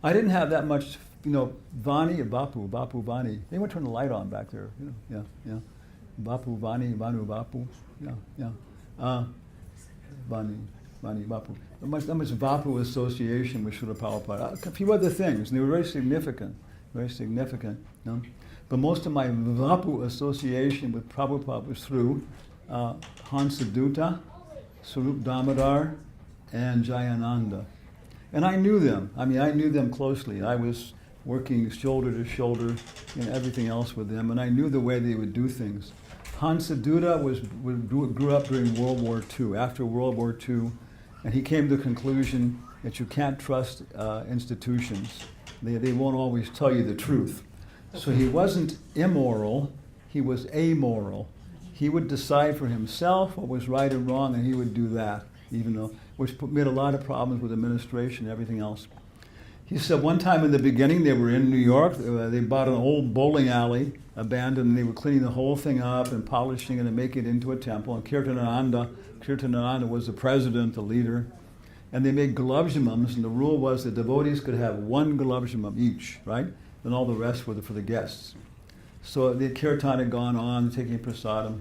I didn't have that much, Vani and Bapu Vani. They want to turn the light on back there, Bapu Vani, Vanu Bapu, Vani, Bapu. Not much Vapu association with Srila Prabhupada. A few other things, and they were very significant. But most of my Vapu association with Prabhupada was through Hansadutta, Sarup Damodar, and Jayananda. And I knew them. I knew them closely. I was working shoulder to shoulder and everything else with them, and I knew the way they would do things. Hansadutta grew up during World War II, after World War II, and he came to the conclusion that you can't trust institutions. They won't always tell you the truth. So he wasn't immoral, he was amoral. He would decide for himself what was right and wrong, and he would do that, which made a lot of problems with administration and everything else. He said one time in the beginning, they were in New York, they bought an old bowling alley, abandoned, and they were cleaning the whole thing up and polishing it and making it into a temple. And Kirtanananda was the president, the leader. And they made gulabjamums, and the rule was that devotees could have 1 gulabjamum each, right? And all the rest were for the guests. So the kirtan had gone on, taking prasadam,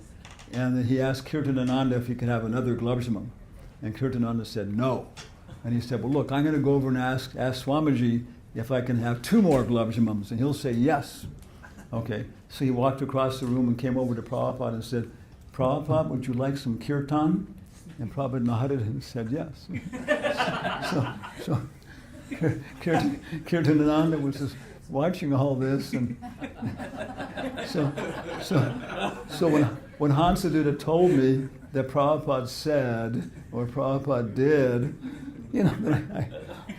and then he asked Kirtanananda if he could have another gulabjamum. And Kirtanananda said no. And he said, well, look, I'm going to go over and ask Swamiji if I can have 2 more gulabjamums, and he'll say yes. Okay, so he walked across the room and came over to Prabhupada and said, Prabhupada, would you like some kirtan? And Prabhupada nodded and said yes. so Kirtanananda was just watching all this, and so when Hansadutta told me that Prabhupada said or Prabhupada did,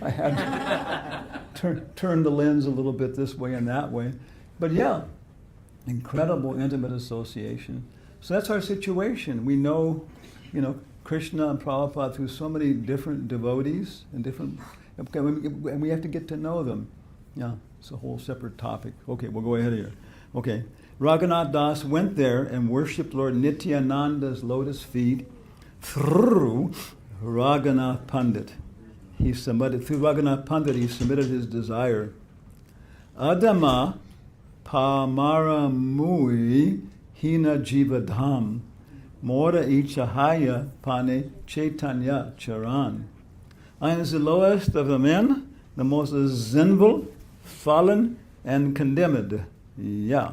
I had to turn the lens a little bit this way and that way. But yeah, incredible intimate association. So that's our situation. We know, Krishna and Prabhupada through so many different devotees and and we have to get to know them. Yeah, it's a whole separate topic. Okay, we'll go ahead here. Okay, Raghunath Das went there and worshipped Lord Nityananda's lotus feet through Raghunath Pandit. Through Raghunath Pandit, he submitted his desire. Adama Pamaramui Hina Jivadham Mora Ichahaya Pane Chaitanya Charan. I am the lowest of the men, the most sinful, fallen, and condemned. Yeah,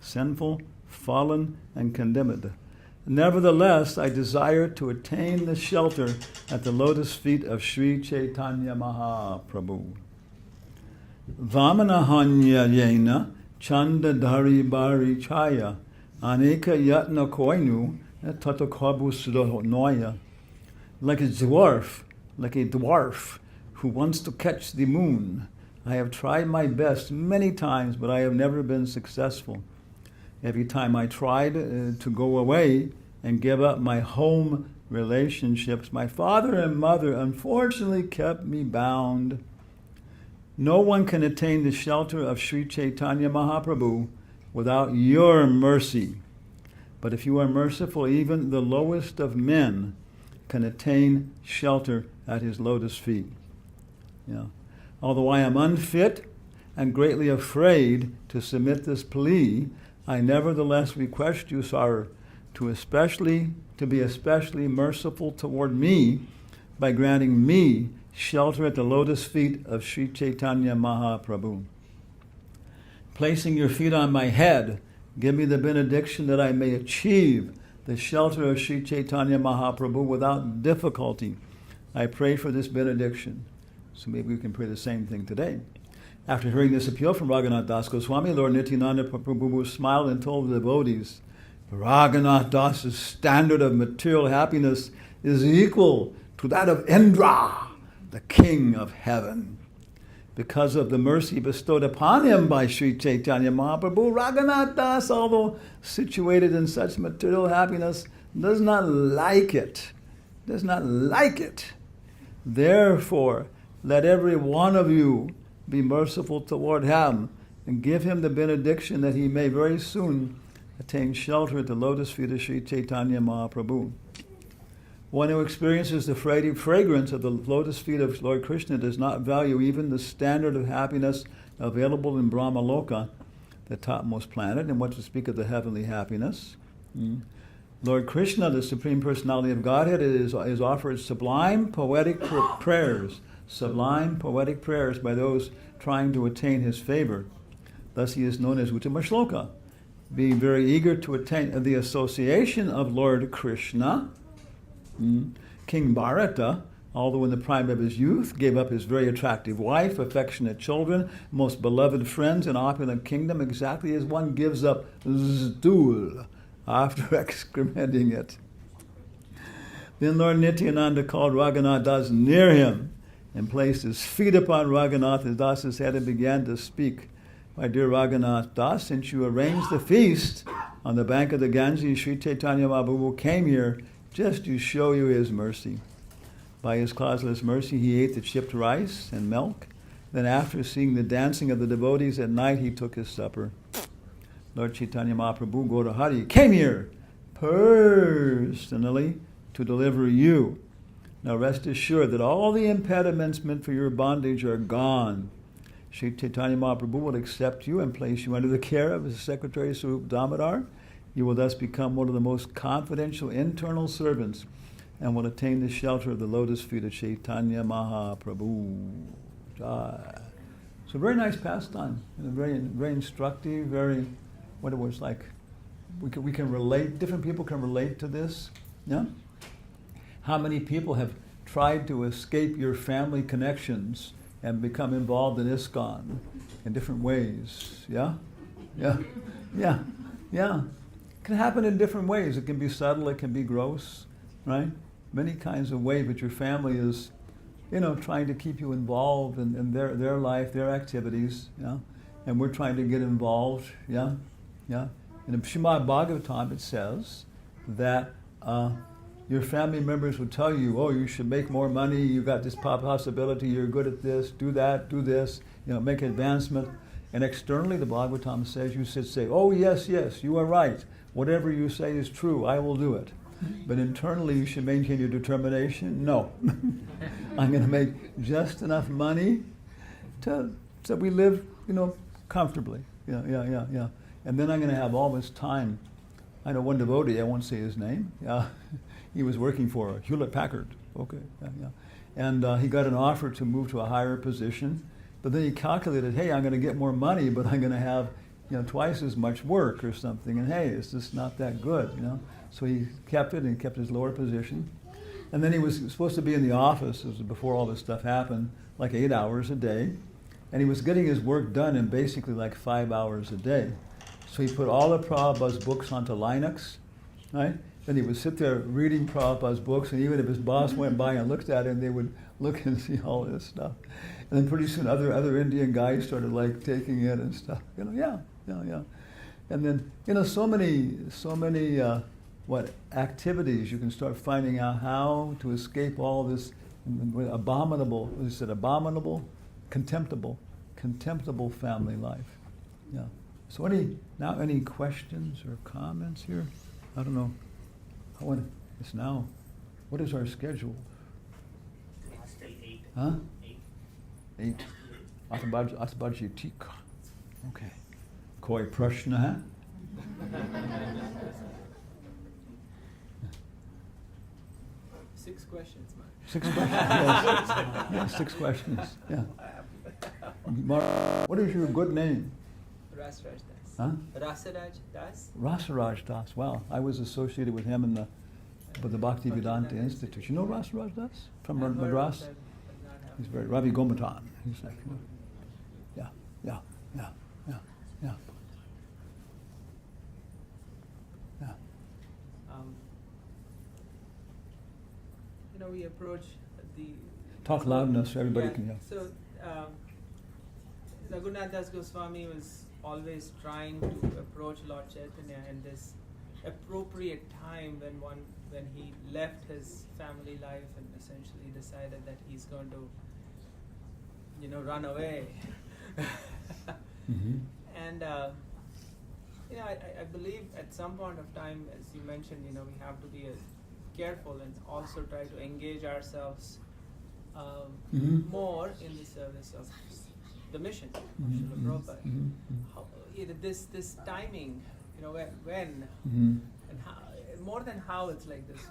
sinful, fallen, and condemned. Nevertheless, I desire to attain the shelter at the lotus feet of Sri Chaitanya Mahaprabhu. Vamanahanya yena chandadhari bari chaya aneka yatna koinu tatakabu sudonoya. Like a dwarf who wants to catch the moon, I have tried my best many times, but I have never been successful. Every time I tried to go away and give up my home relationships, my father and mother unfortunately kept me bound. No one can attain the shelter of Sri Chaitanya Mahaprabhu without your mercy. But if you are merciful, even the lowest of men can attain shelter at his lotus feet. Yeah. Although I am unfit and greatly afraid to submit this plea, I nevertheless request you, sir, to be especially merciful toward me by granting me shelter at the lotus feet of Sri Chaitanya Mahaprabhu. Placing your feet on my head, give me the benediction that I may achieve the shelter of Sri Chaitanya Mahaprabhu without difficulty. I pray for this benediction. So maybe we can pray the same thing today. After hearing this appeal from Raghunath Das Goswami, Lord Nityananda Prabhu smiled and told the devotees, Raghunath Das's standard of material happiness is equal to that of Indra, the king of heaven. Because of the mercy bestowed upon him by Sri Chaitanya Mahaprabhu, Raghunath Das, although situated in such material happiness, does not like it. Therefore, let every one of you be merciful toward him and give him the benediction that he may very soon attain shelter at the lotus feet of Sri Chaitanya Mahaprabhu. One who experiences the fragrance of the lotus feet of Lord Krishna does not value even the standard of happiness available in Brahmaloka, the topmost planet, and what to speak of the heavenly happiness. Lord Krishna, the Supreme Personality of Godhead, is offered sublime poetic prayers by those trying to attain his favor. Thus he is known as Uttama Shloka. Being very eager to attain the association of Lord Krishna, King Bharata, although in the prime of his youth, gave up his very attractive wife, affectionate children, most beloved friends, and opulent kingdom, exactly as one gives up stool after excrementing it. Then Lord Nityananda called Raghunath Das near him and placed his feet upon Raghunath Das's head and began to speak. My dear Raghunath Das, since you arranged the feast on the bank of the Ganges, Sri Chaitanya Mahaprabhu came here just to show you his mercy. By his causeless mercy, he ate the chipped rice and milk. Then after seeing the dancing of the devotees at night, he took his supper. Lord Chaitanya Mahaprabhu Gaurahari came here personally to deliver you. Now rest assured that all the impediments meant for your bondage are gone. Sri Chaitanya Mahaprabhu will accept you and place you under the care of his secretary, Swarup Damodar. You will thus become one of the most confidential internal servants and will attain the shelter of the lotus feet of Chaitanya Mahaprabhu. So very nice pastime, and very instructive, what it was like. We can relate, different people can relate to this. Yeah? How many people have tried to escape your family connections and become involved in ISKCON in different ways? Yeah? Yeah. It can happen in different ways. It can be subtle, it can be gross, right? Many kinds of ways, but your family is trying to keep you involved in their life, their activities, and we're trying to get involved, yeah. In the Srimad Bhagavatam it says that your family members would tell you, oh, you should make more money, you got this possibility, you're good at this, do that, do this, make advancement. And externally the Bhagavatam says, you should say, oh, yes, you are right. Whatever you say is true, I will do it. But internally you should maintain your determination. No. I'm going to make just enough money so we live, comfortably. Yeah. And then I'm going to have all this time. I know one devotee, I won't say his name. He was working for Hewlett Packard. Okay. Yeah. And he got an offer to move to a higher position. But then he calculated, hey, I'm going to get more money, but I'm going to have, twice as much work or something. And hey, it's just not that good, So he kept it and kept his lower position. And then he was supposed to be in the office, this was before all this stuff happened, like 8 hours a day. And he was getting his work done in basically like 5 hours a day. So he put all of Prabhupada's books onto Linux, right? Then he would sit there reading Prabhupada's books, and even if his boss went by and looked at him, they would look and see all this stuff. And then pretty soon other Indian guys started like taking it and stuff. Yeah. And then, so many activities you can start finding out how to escape all this abominable, contemptible family life. Yeah. So any questions or comments here? I don't know. It's now. What is our schedule? It's till 8. Huh? 8. 8. Asbaji Tika. Okay. Koi prashna? 6 questions, man. 6 questions. Yes. Yeah, 6 questions. Yeah. What is your good name? Rasaraj Das. Huh? Rasaraj Das. Rasaraj Das. Wow, I was associated with him with the Bhaktivedanta Institute. You know Rasaraj Das from Madras? He's very Ravi Gomatan. He's like, yeah. We approach the... Talk loud enough so everybody can hear. So, Raghunath Das Goswami was always trying to approach Lord Chaitanya in this appropriate time when he left his family life and essentially decided that he's going to, run away. Mm-hmm. And I believe at some point of time, as you mentioned, we have to be careful and also try to engage ourselves more in the service of the mission of Srila Prabhupada. How, this timing, when and how, more than how, it's like this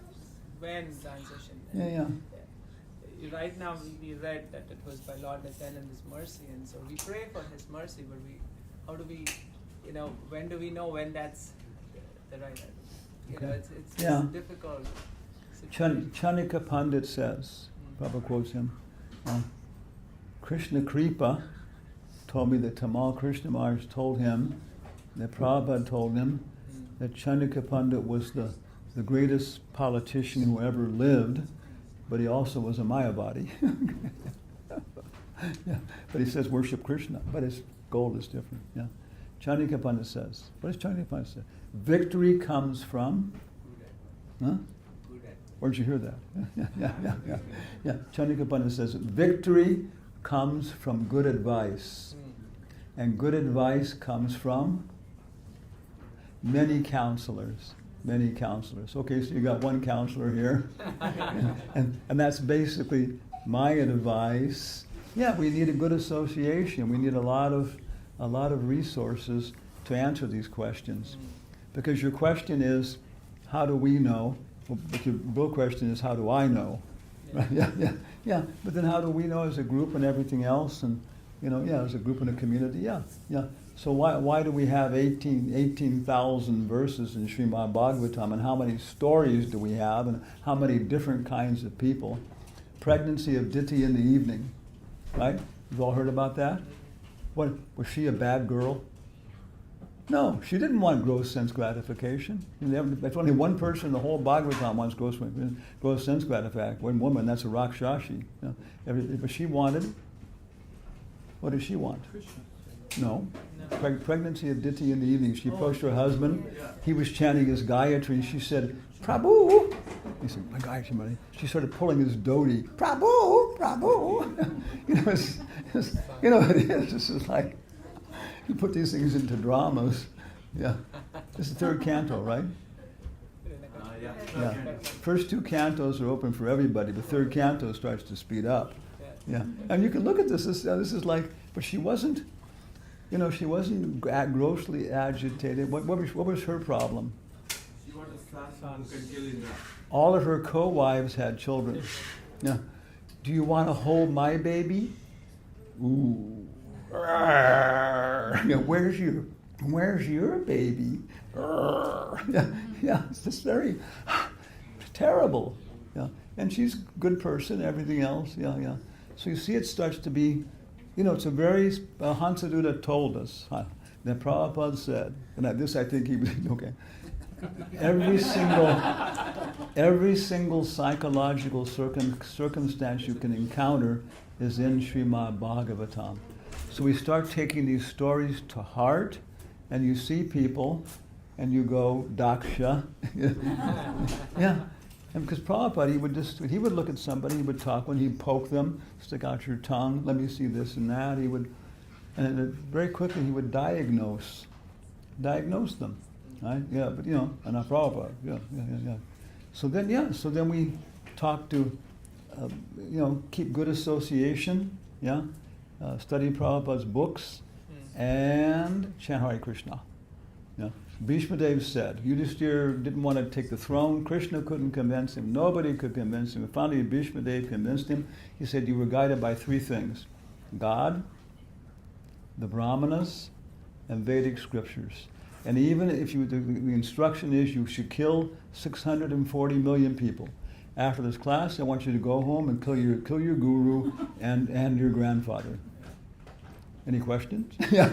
when transition. Right now we read that it was by Lord Nityananda's mercy, and so we pray for His mercy. But how do we, when do we know when that's the right? It's difficult. Chanika Pandit says, Prabhupada quotes him, Krishna Kripa told me that Tamal Krishna Maharaj told him, that Prabhupada told him, that Chanika Pandit was the greatest politician who ever lived, but he also was a Mayavadi. But he says worship Krishna, but his goal is different. Yeah. Chanika Pandit says, what does Chanika Pandit say? Victory comes from? Huh? Where'd you hear that? Yeah. Chanika Pandit says, victory comes from good advice. And good advice comes from many counselors. Okay, so you got one counselor here. and that's basically my advice. Yeah, we need a good association. We need a lot of resources to answer these questions. Because your question is, how do we know? But your real question is, how do I know? Right? Yeah. But then how do we know as a group and everything else? And, as a group and a community, yeah. So why do we have 18,000 verses in Srimad Bhagavatam, and how many stories do we have, and how many different kinds of people? Pregnancy of Diti in the evening, right? You've all heard about that? What, was she a bad girl? No, she didn't want gross sense gratification. If only one person in the whole Bhagavatam wants gross sense gratification, one woman, that's a Rakshashi. But she wanted, what did she want? No. Pregnancy of Diti in the evening. She approached her husband. He was chanting his Gayatri. She said, Prabhu. He said, my Gayatri money. She started pulling his dhoti. Prabhu, Prabhu. This is like, you put these things into dramas. Yeah. This is the third canto, right? Yeah. First two cantos are open for everybody. The third canto starts to speed up. Yeah. And you can look at this. This is like, but she wasn't, she wasn't grossly agitated. What was her problem? She wanted a son who can kill Indra. All of her co-wives had children. Yeah. Do you want to hold my baby? Ooh. Where's your baby? Yeah, it's just very terrible. Yeah. And she's a good person, everything else. Yeah. So you see it starts to be, it's a very, Hansaduta told us, that Prabhupada said, and this I think he was, okay, every single psychological circumstance you can encounter is in Srimad Bhagavatam. So we start taking these stories to heart, and you see people, and you go, Daksha. Yeah. And because Prabhupada, he would look at somebody, he would talk, when he'd poke them, stick out your tongue, let me see this and that. And very quickly he would diagnose them. Right? Yeah, but and Prabhupada, yeah. So then we talk to, keep good association, yeah, study Prabhupada's books, and chant Hare Krishna. Yeah. Bhishma Dev said, Yudhishthira didn't want to take the throne, Krishna couldn't convince him, nobody could convince him. Finally, Bhishma Dev convinced him. He said, you were guided by three things: God, the Brahmanas, and Vedic scriptures. And even if the instruction is you should kill 640 million people. After this class, I want you to go home and kill your guru and your grandfather. Any questions? Yeah.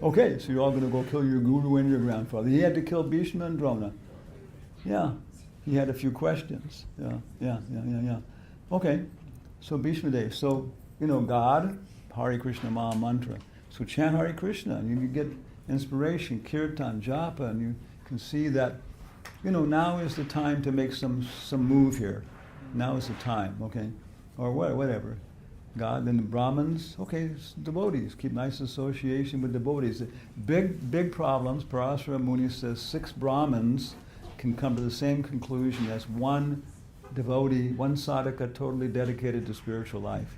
Okay, so you're all going to go kill your guru and your grandfather. He had to kill Bhishma and Drona. Yeah, he had a few questions. Yeah. Okay, so Bhishma Dev. So, God, Hare Krishna Maha Mantra. So chant Hare Krishna, and you get inspiration, kirtan, japa, and you can see that, now is the time to make some move here. Now is the time, okay? Or whatever. God, then the Brahmins, okay, devotees, keep nice association with devotees. Big problems. Parasara Muni says 6 Brahmins can come to the same conclusion as one devotee, one sadhaka totally dedicated to spiritual life.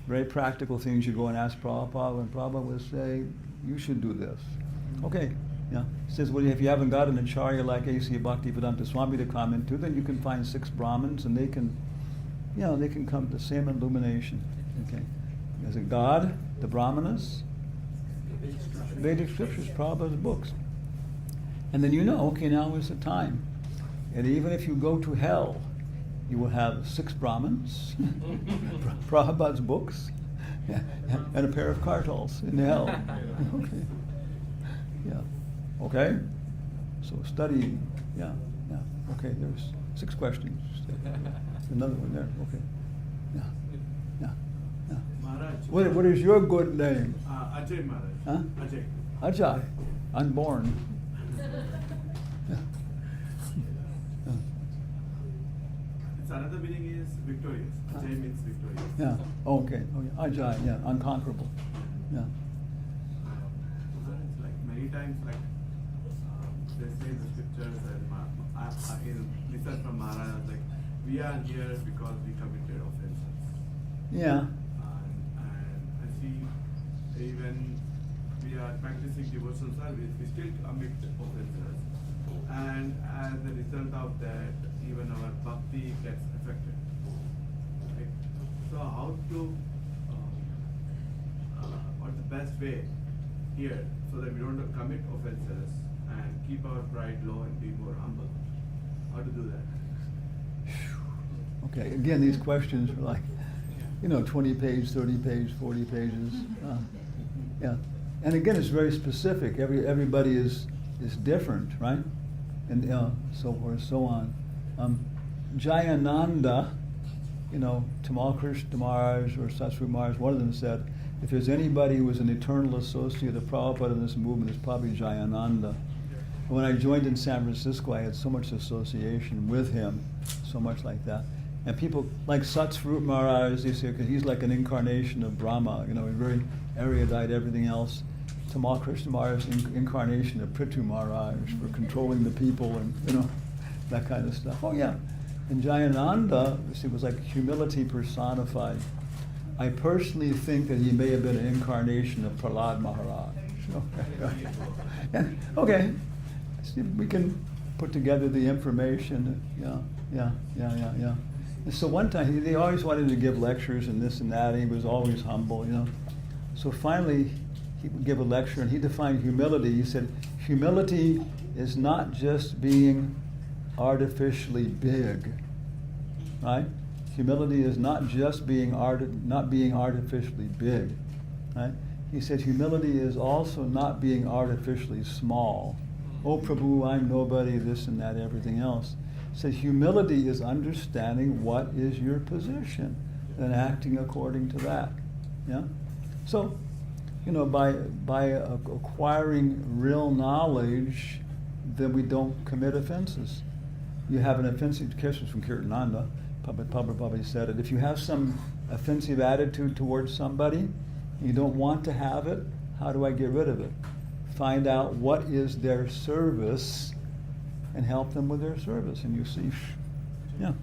Very practical things. You go and ask Prabhupada, and Prabhupada will say, you should do this. Okay, yeah. He says, well, if you haven't got an acharya like A.C. Bhaktivedanta Swami to comment to, then you can find 6 Brahmins, and they can come to the same illumination. Okay. There's a God, the Brahmanas, Vedic scriptures, Prabhupada's books. And then okay, now is the time. And even if you go to hell, you will have 6 Brahmins, Prabhupada's books, and a pair of kartals in hell. Okay. Yeah. Okay? So study, yeah. Okay, there's 6 questions. Another one there, okay. Yeah. Maharaj. What is your good name? Ajay Maharaj. Huh? Ajay. Ajay. Unborn. Its another meaning is victorious. Ajay means victorious. Yeah. Okay. Ajay. Yeah. Unconquerable. Yeah. It's like many times, like they say in the scriptures, and in listen from Maharaj, like we are here because we committed offenses. Yeah. And I see even we are practicing devotional service, we still commit offenses. And as a result of that, even our bhakti gets affected. Right? So how to, what's the best way here so that we don't commit offenses and keep our pride low and be more humble? How to do that? Okay. Again, these questions are like, 20 page, 30 page, 40 pages. Yeah. And again, it's very specific. Everybody is different, right? And so forth, so on. Jayananda, Tamal Krishna Maharaj or Satsuru Maharaj, one of them said, if there's anybody who was an eternal associate of Prabhupada in this movement, it's probably Jayananda. When I joined in San Francisco, I had so much association with him, so much like that. And people like Satsuru Maharaj, they say, because he's like an incarnation of Brahma, he's very erudite, everything else. Tamal Krishna Maharaj, incarnation of Prithu Maharaj for controlling the people and, that kind of stuff. Oh yeah. And Jayananda, it was like humility personified. I personally think that he may have been an incarnation of Prahlad Maharaj. Okay. We can put together the information. Yeah. And so one time, they always wanted to give lectures and this and that, and he was always humble, So finally, he would give a lecture, and he defined humility. He said, humility is not just being artificially big, right? Humility is not just being artificially big, right? He said humility is also not being artificially small. Oh Prabhu, I'm nobody, this and that, everything else. He said humility is understanding what is your position and acting according to that. Yeah? So, by acquiring real knowledge, then we don't commit offenses. You have an offensive, kisses from Kirtananda, Prabhupada said it. If you have some offensive attitude towards somebody, you don't want to have it, how do I get rid of it? Find out what is their service and help them with their service. And you see, yeah.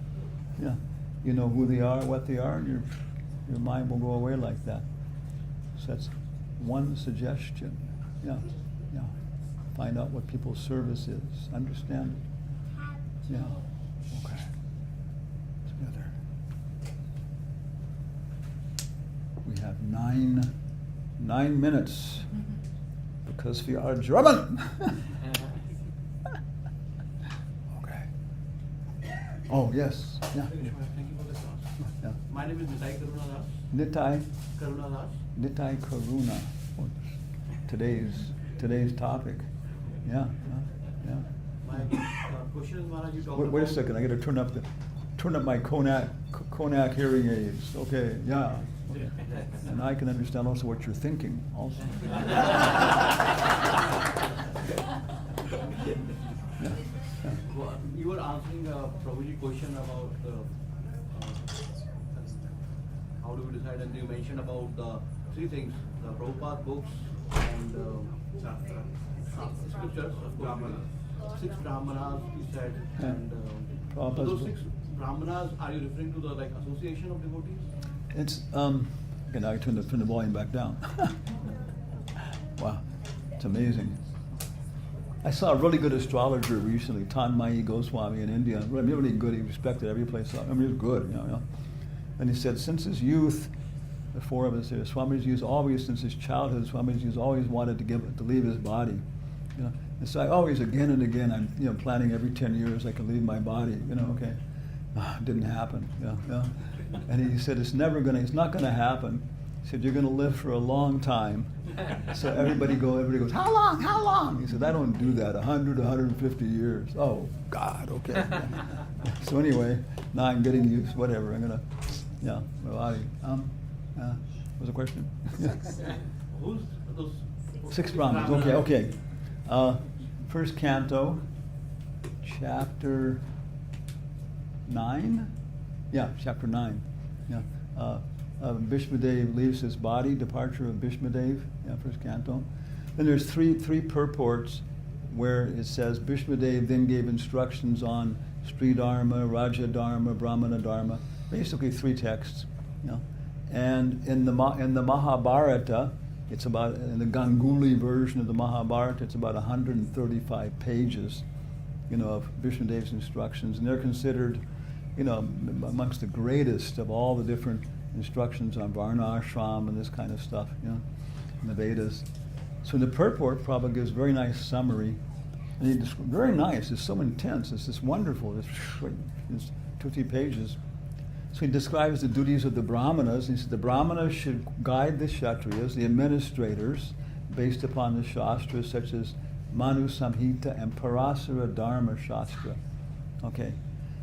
You know who they are, what they are, and your mind will go away like that. So that's one suggestion. Yeah. Find out what people's service is. Understand it. Yeah. Okay. Together. We have nine minutes because we are German. Okay. Oh yes. Yeah. Thank you for the class. Yeah. My name is Nitai Karuna Das. Nitai. Karuna Das. Nitai Karuna. Oh, today's topic. Yeah. My question is, Maharaj, you talked Wait a about- second. I got to turn up my Konak hearing aids. Okay. Yeah. Okay. And I can understand also what you're thinking. Also. Well, you were answering Prabhuji's question about how do we decide, and you mentioned about the three things: the Prabhupada books and scriptures, of course. 6 brahmanas, you said, Yeah. and Prabhupada's those books. 6 brahmanas, are you referring to the association of devotees? It's okay. Now I turn the volume back down. Wow, it's amazing. I saw a really good astrologer recently, Tanmai Goswami in India. Really good. He respected every place. I mean, he was good, And he said, since his youth, the 4 of us here, Swami's youth always, since his childhood, Swami's youth always wanted to leave his body. And so I always, again and again, I'm planning every 10 years I can leave my body. Okay, it didn't happen. And he said, it's not gonna happen. He said, you're gonna live for a long time. So everybody goes, how long? He said, I don't do that, 100, 150 years. Oh, God, okay. So anyway, now I'm getting used, whatever, I'm gonna, my body. What was the question? Who's those? 6 Brahmins, okay. First canto, chapter 9? Yeah, chapter 9. Yeah. Bhishmadev leaves his body, departure of Bhishmadev, first canto. Then there's three purports where it says Bhishmadev then gave instructions on Sri Dharma, Raja Dharma, Brahmana Dharma, basically 3 texts. And in the Mahabharata, it's about, in the Ganguly version of the Mahabharata, it's about 135 pages, of Vishnudev's instructions, and they're considered, amongst the greatest of all the different instructions on Varna Ashram and this kind of stuff, in the Vedas. So in the purport, Prabhupada gives a very nice summary, and very nice. It's so intense. It's just wonderful. It's 2-3 pages. So he describes the duties of the Brahmanas. He said the Brahmanas should guide the Kshatriyas, the administrators, based upon the Shastras such as Manu Samhita and Parasara Dharma Shastra. Okay,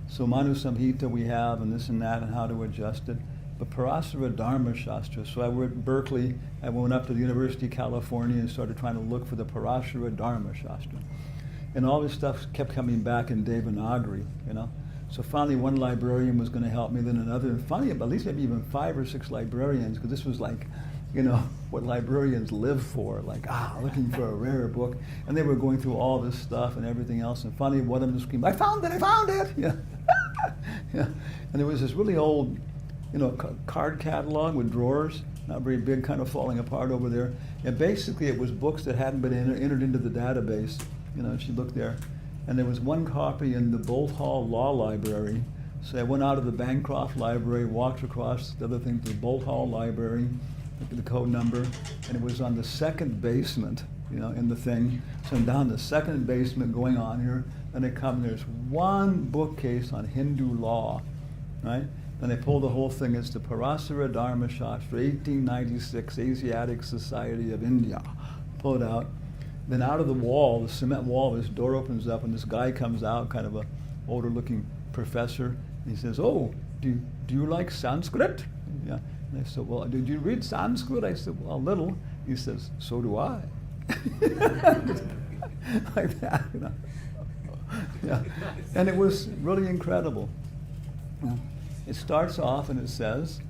so Manu Samhita we have and this and that and how to adjust it. But Parasara Dharma Shastra. So I was at Berkeley, I went up to the University of California and started trying to look for the Parasara Dharma Shastra. And all this stuff kept coming back in Devanagari, you know. So finally one librarian was going to help me, then another, and finally at least maybe even 5 or 6 librarians, because this was like, you know, what librarians live for, like, looking for a rare book. And they were going through all this stuff and everything else, and finally one of them screamed, I found it! Yeah. Yeah. And there was this really old, you know, card catalog with drawers, not very big, kind of falling apart over there. And basically it was books that hadn't been entered into the database. You know, and she looked there. And there was one copy in the Bolt Hall Law Library. So I went out of the Bancroft Library, walked across the other thing to the Bolt Hall Library, looked at the code number, and it was on the second basement, you know, in the thing. So I'm down the second basement going on here, and there's one bookcase on Hindu law, right? And they pull the whole thing. It's the Parasara Dharma Shastra, 1896, Asiatic Society of India. Pull it out. Then out of the wall, the cement wall, this door opens up, and this guy comes out, kind of a older-looking professor. And he says, "Oh, do you like Sanskrit?" Yeah. And I said, "Well, did you read Sanskrit?" I said, "Well, a little." He says, "So do I." Like that, you know. Yeah. And it was really incredible. Yeah. It starts off and it says,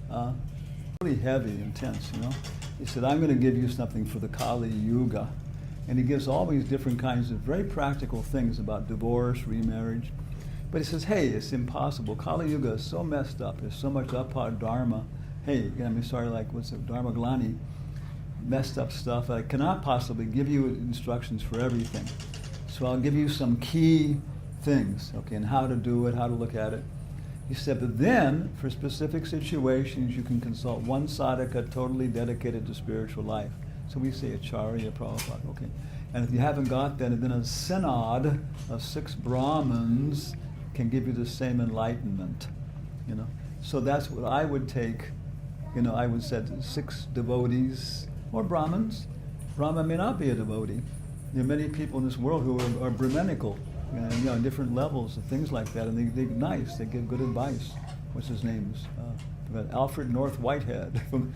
really heavy, intense, you know. He said, I'm going to give you something for the Kali Yuga. And he gives all these different kinds of very practical things about divorce, remarriage. But he says, hey, it's impossible. Kali Yuga is so messed up. There's so much dharma. Hey, Dharma Glani, messed up stuff. I cannot possibly give you instructions for everything. So I'll give you some key things, okay, and how to do it, how to look at it. He said, but then, for specific situations, you can consult one sadhaka totally dedicated to spiritual life. So we say Acharya Prabhupada, okay. And if you haven't got that, then a synod of 6 Brahmins can give you the same enlightenment, you know. So that's what I would take, you know, I would say 6 devotees, or Brahmins. Brahma may not be a devotee. There are many people in this world who are Brahminical, you know, different levels of things like that, and they're nice, they give good advice. What's his name? Alfred North Whitehead from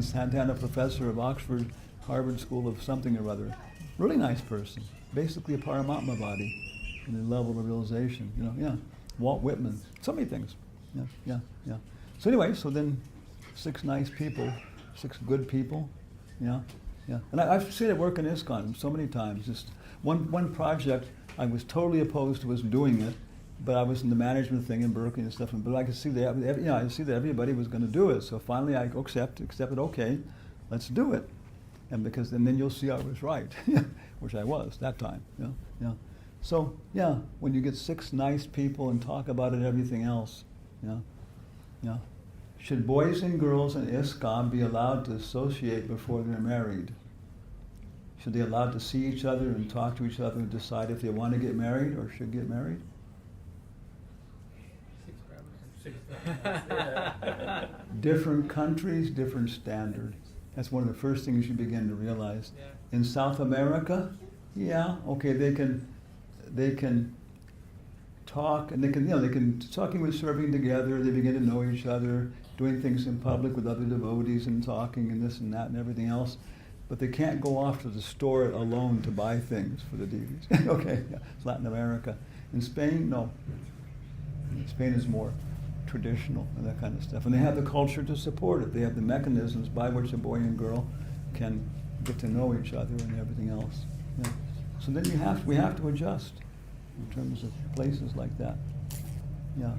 Santana, professor of Oxford, Harvard School of something or other. Really nice person. Basically a Paramatmavadi in the level of realization, you know, yeah. Walt Whitman, so many things. Yeah. So anyway, so then 6 nice people, 6 good people, yeah. And I've seen it work in ISKCON so many times. Just one project I was totally opposed to us doing it, but I was in the management thing in Berkeley and stuff. But I could see that, I see that everybody was going to do it. So finally, I accepted. Okay, let's do it. And then you'll see I was right, which I was that time. Yeah. So when you get 6 nice people and talk about it, and everything else, yeah. Should boys and girls in ISKCON be allowed to associate before they're married? Should they be allowed to see each other and talk to each other and decide if they want to get married or should get married? 6 Different countries, different standard. That's one of the first things you begin to realize. Yeah. In South America, okay, they can talk, and they can talking with serving together. They begin to know each other, doing things in public with other devotees and talking and this and that and everything else. But they can't go off to the store alone to buy things for the deities. Okay, yeah. It's Latin America. In Spain, no. Spain is more traditional and that kind of stuff. And they have the culture to support it. They have the mechanisms by which a boy and girl can get to know each other and everything else. Yeah. So then we have to adjust in terms of places like that. Yeah.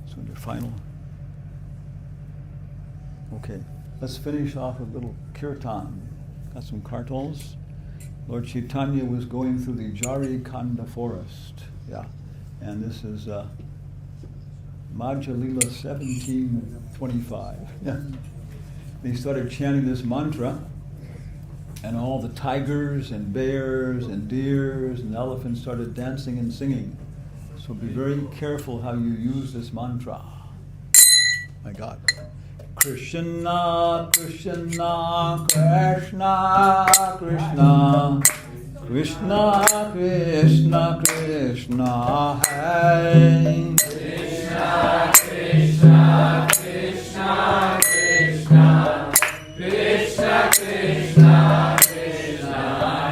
So in your final. Okay. Let's finish off with a little kirtan. Got some kartals. Lord Chaitanya was going through the Jharikanda forest. Yeah. And this is Madhya Lila 1725. Yeah. And he started chanting this mantra, and all the tigers and bears and deers and elephants started dancing and singing. So be very careful how you use this mantra. My God. Krishna, Krishna, Krishna, Krishna, Krishna, Krishna, Krishna, Hare Krishna, Krishna, Krishna, Krishna, Krishna, Krishna, Krishna,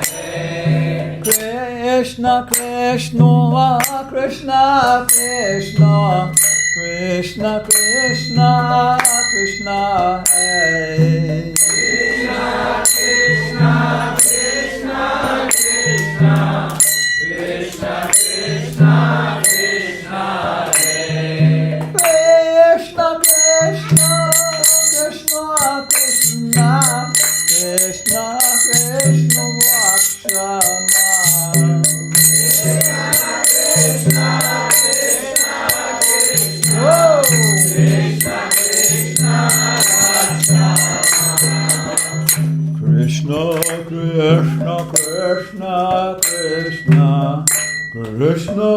Hare Krishna, Krishna, Krishna, Krishna, Krishna, Krishna, Krishna, Hare Krishna, Krishna, Krishna, Krishna, Krishna, Krishna, Krishna, Hare Krishna, Krishna, Krishna, Krishna, Krishna, Krishna, Vakshama. Whoa! Krishna, Krishna, Krishna, Krishna, Krishna,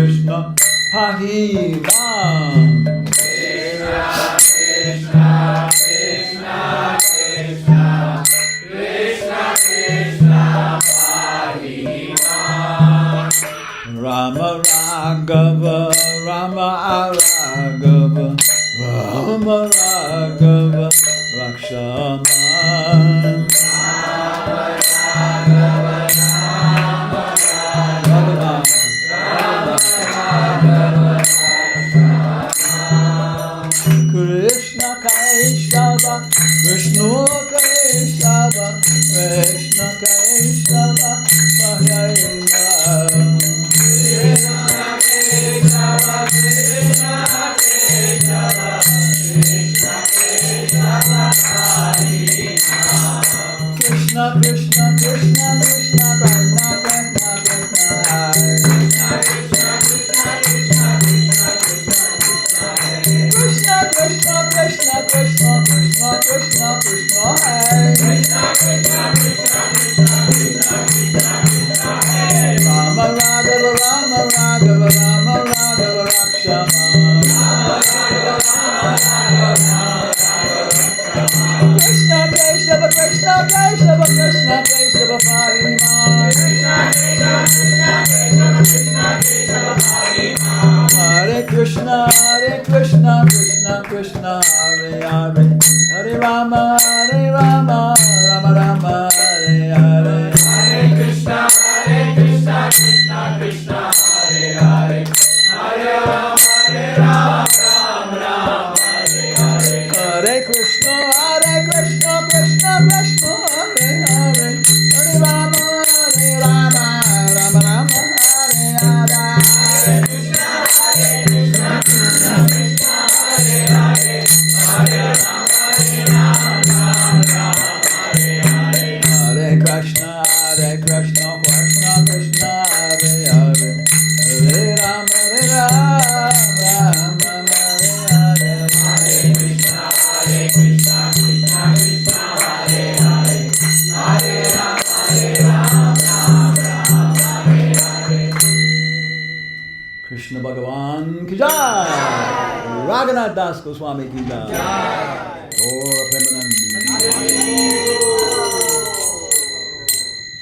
Krishna, Hare Ram. Rama Raghava, Rama Raghava, Rama Raghava, Rakshama. Krishna Kaishava, Vishnu Kaishava, Krishna Kaishava, Hare Ram. Krishna, Krishna, Krishna, Krishna, Krishna, Krishna, Krishna, Krishna, Krishna, Krishna, Krishna, Krishna, Krishna, Hare Rama Raghava, Rama Raghava, Rama Raghava, Rakshama. Krishna Kesava, Krishna Kesava, Krishna Kesava, Parima. Hare Krishna, Krishna Krishna, Hare Hare, Hare Rama, Rama Rama, Hare Hare. Hare Krishna, Krishna Krishna, Hare Hare, Hare Rama, Rama Rama, Hare Hare. Hare Krishna, Krishna Krishna, Hare Hare, Hare Rama, Rama Rama, Hare Hare. Hare Krishna, Krishna Krishna, Hare Hare, Hare Rama, Rama Rama, Hare Hare. Hare Krishna, Krishna Krishna, Hare Hare, Hare Rama, Rama Hare Hare. Hare Krishna, Krishna Krishna, Hare Hare, Hare Rama, Rama, Hare Hare. Krishna Bhagavan ki jai, Raghunath Das Goswami ki jai, Gaur Premanandi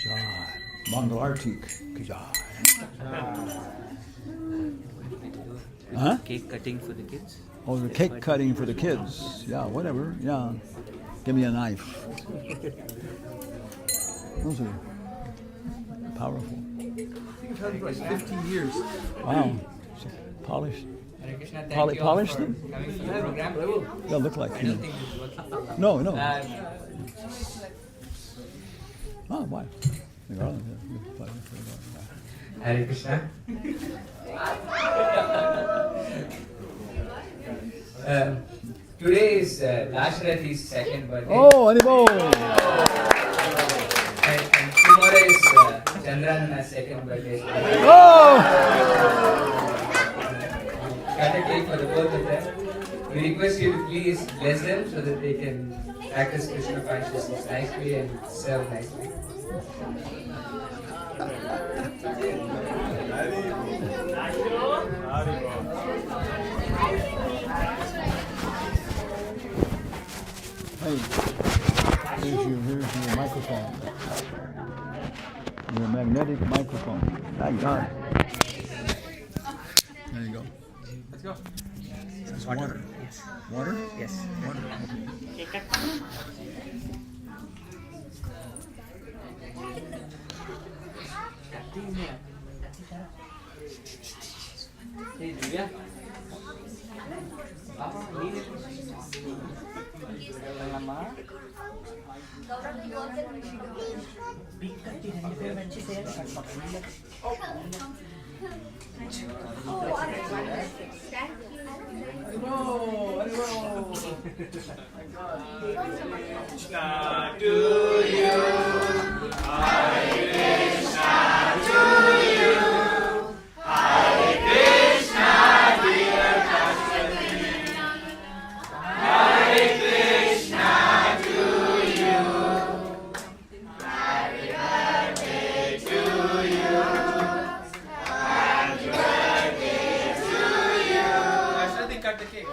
jai, Mangal Artik ki jai. Huh? Cake cutting for the kids. Oh, the cake cutting for the kids. Yeah, whatever. Yeah. Give me a knife. Those are powerful. You've had it for like 15 years. Wow. So polished. Hare Krishna, thank you all Polish for them? coming to the program. They'll look like I you. don't think this is working. No, no. Oh, why? Hare Krishna. Today is Dasharathi's second birthday. Oh, Anibol! And tomorrow is Chandranana's second birthday. Oh! Cut a cake for the both of them. We request you to please bless them so that they can practice Krishna consciousness nicely and serve nicely. Hey, here's your microphone. Your magnetic microphone. Thank God. There you go. Let's go. That's water. Yes. Water? Yes. Water. Hey, Divya. Papa, Ashwati, cut the cake.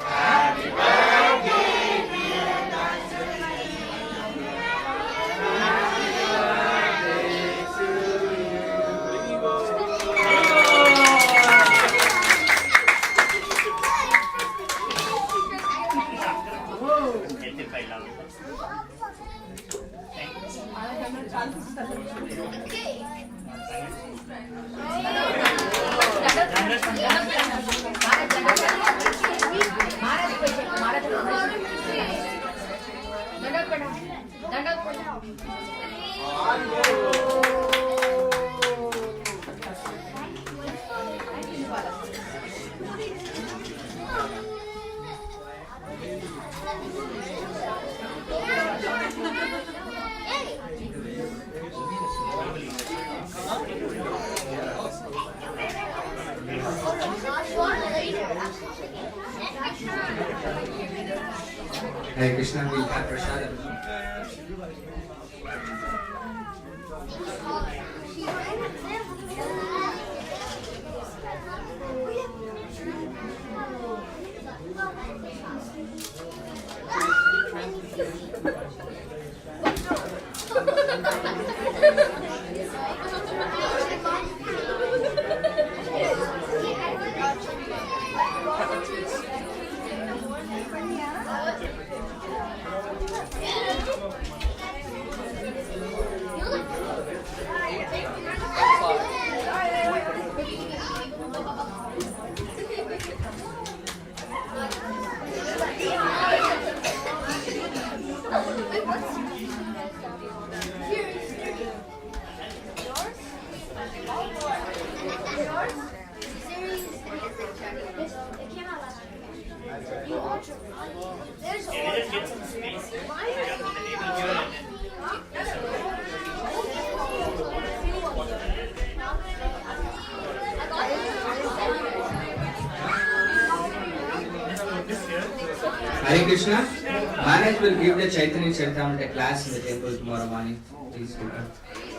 Hare Krishna, we have prasadam. Hare Krishna, Maharaj will give the Chaitanya Charitamrita class in the temple tomorrow morning. Please do that.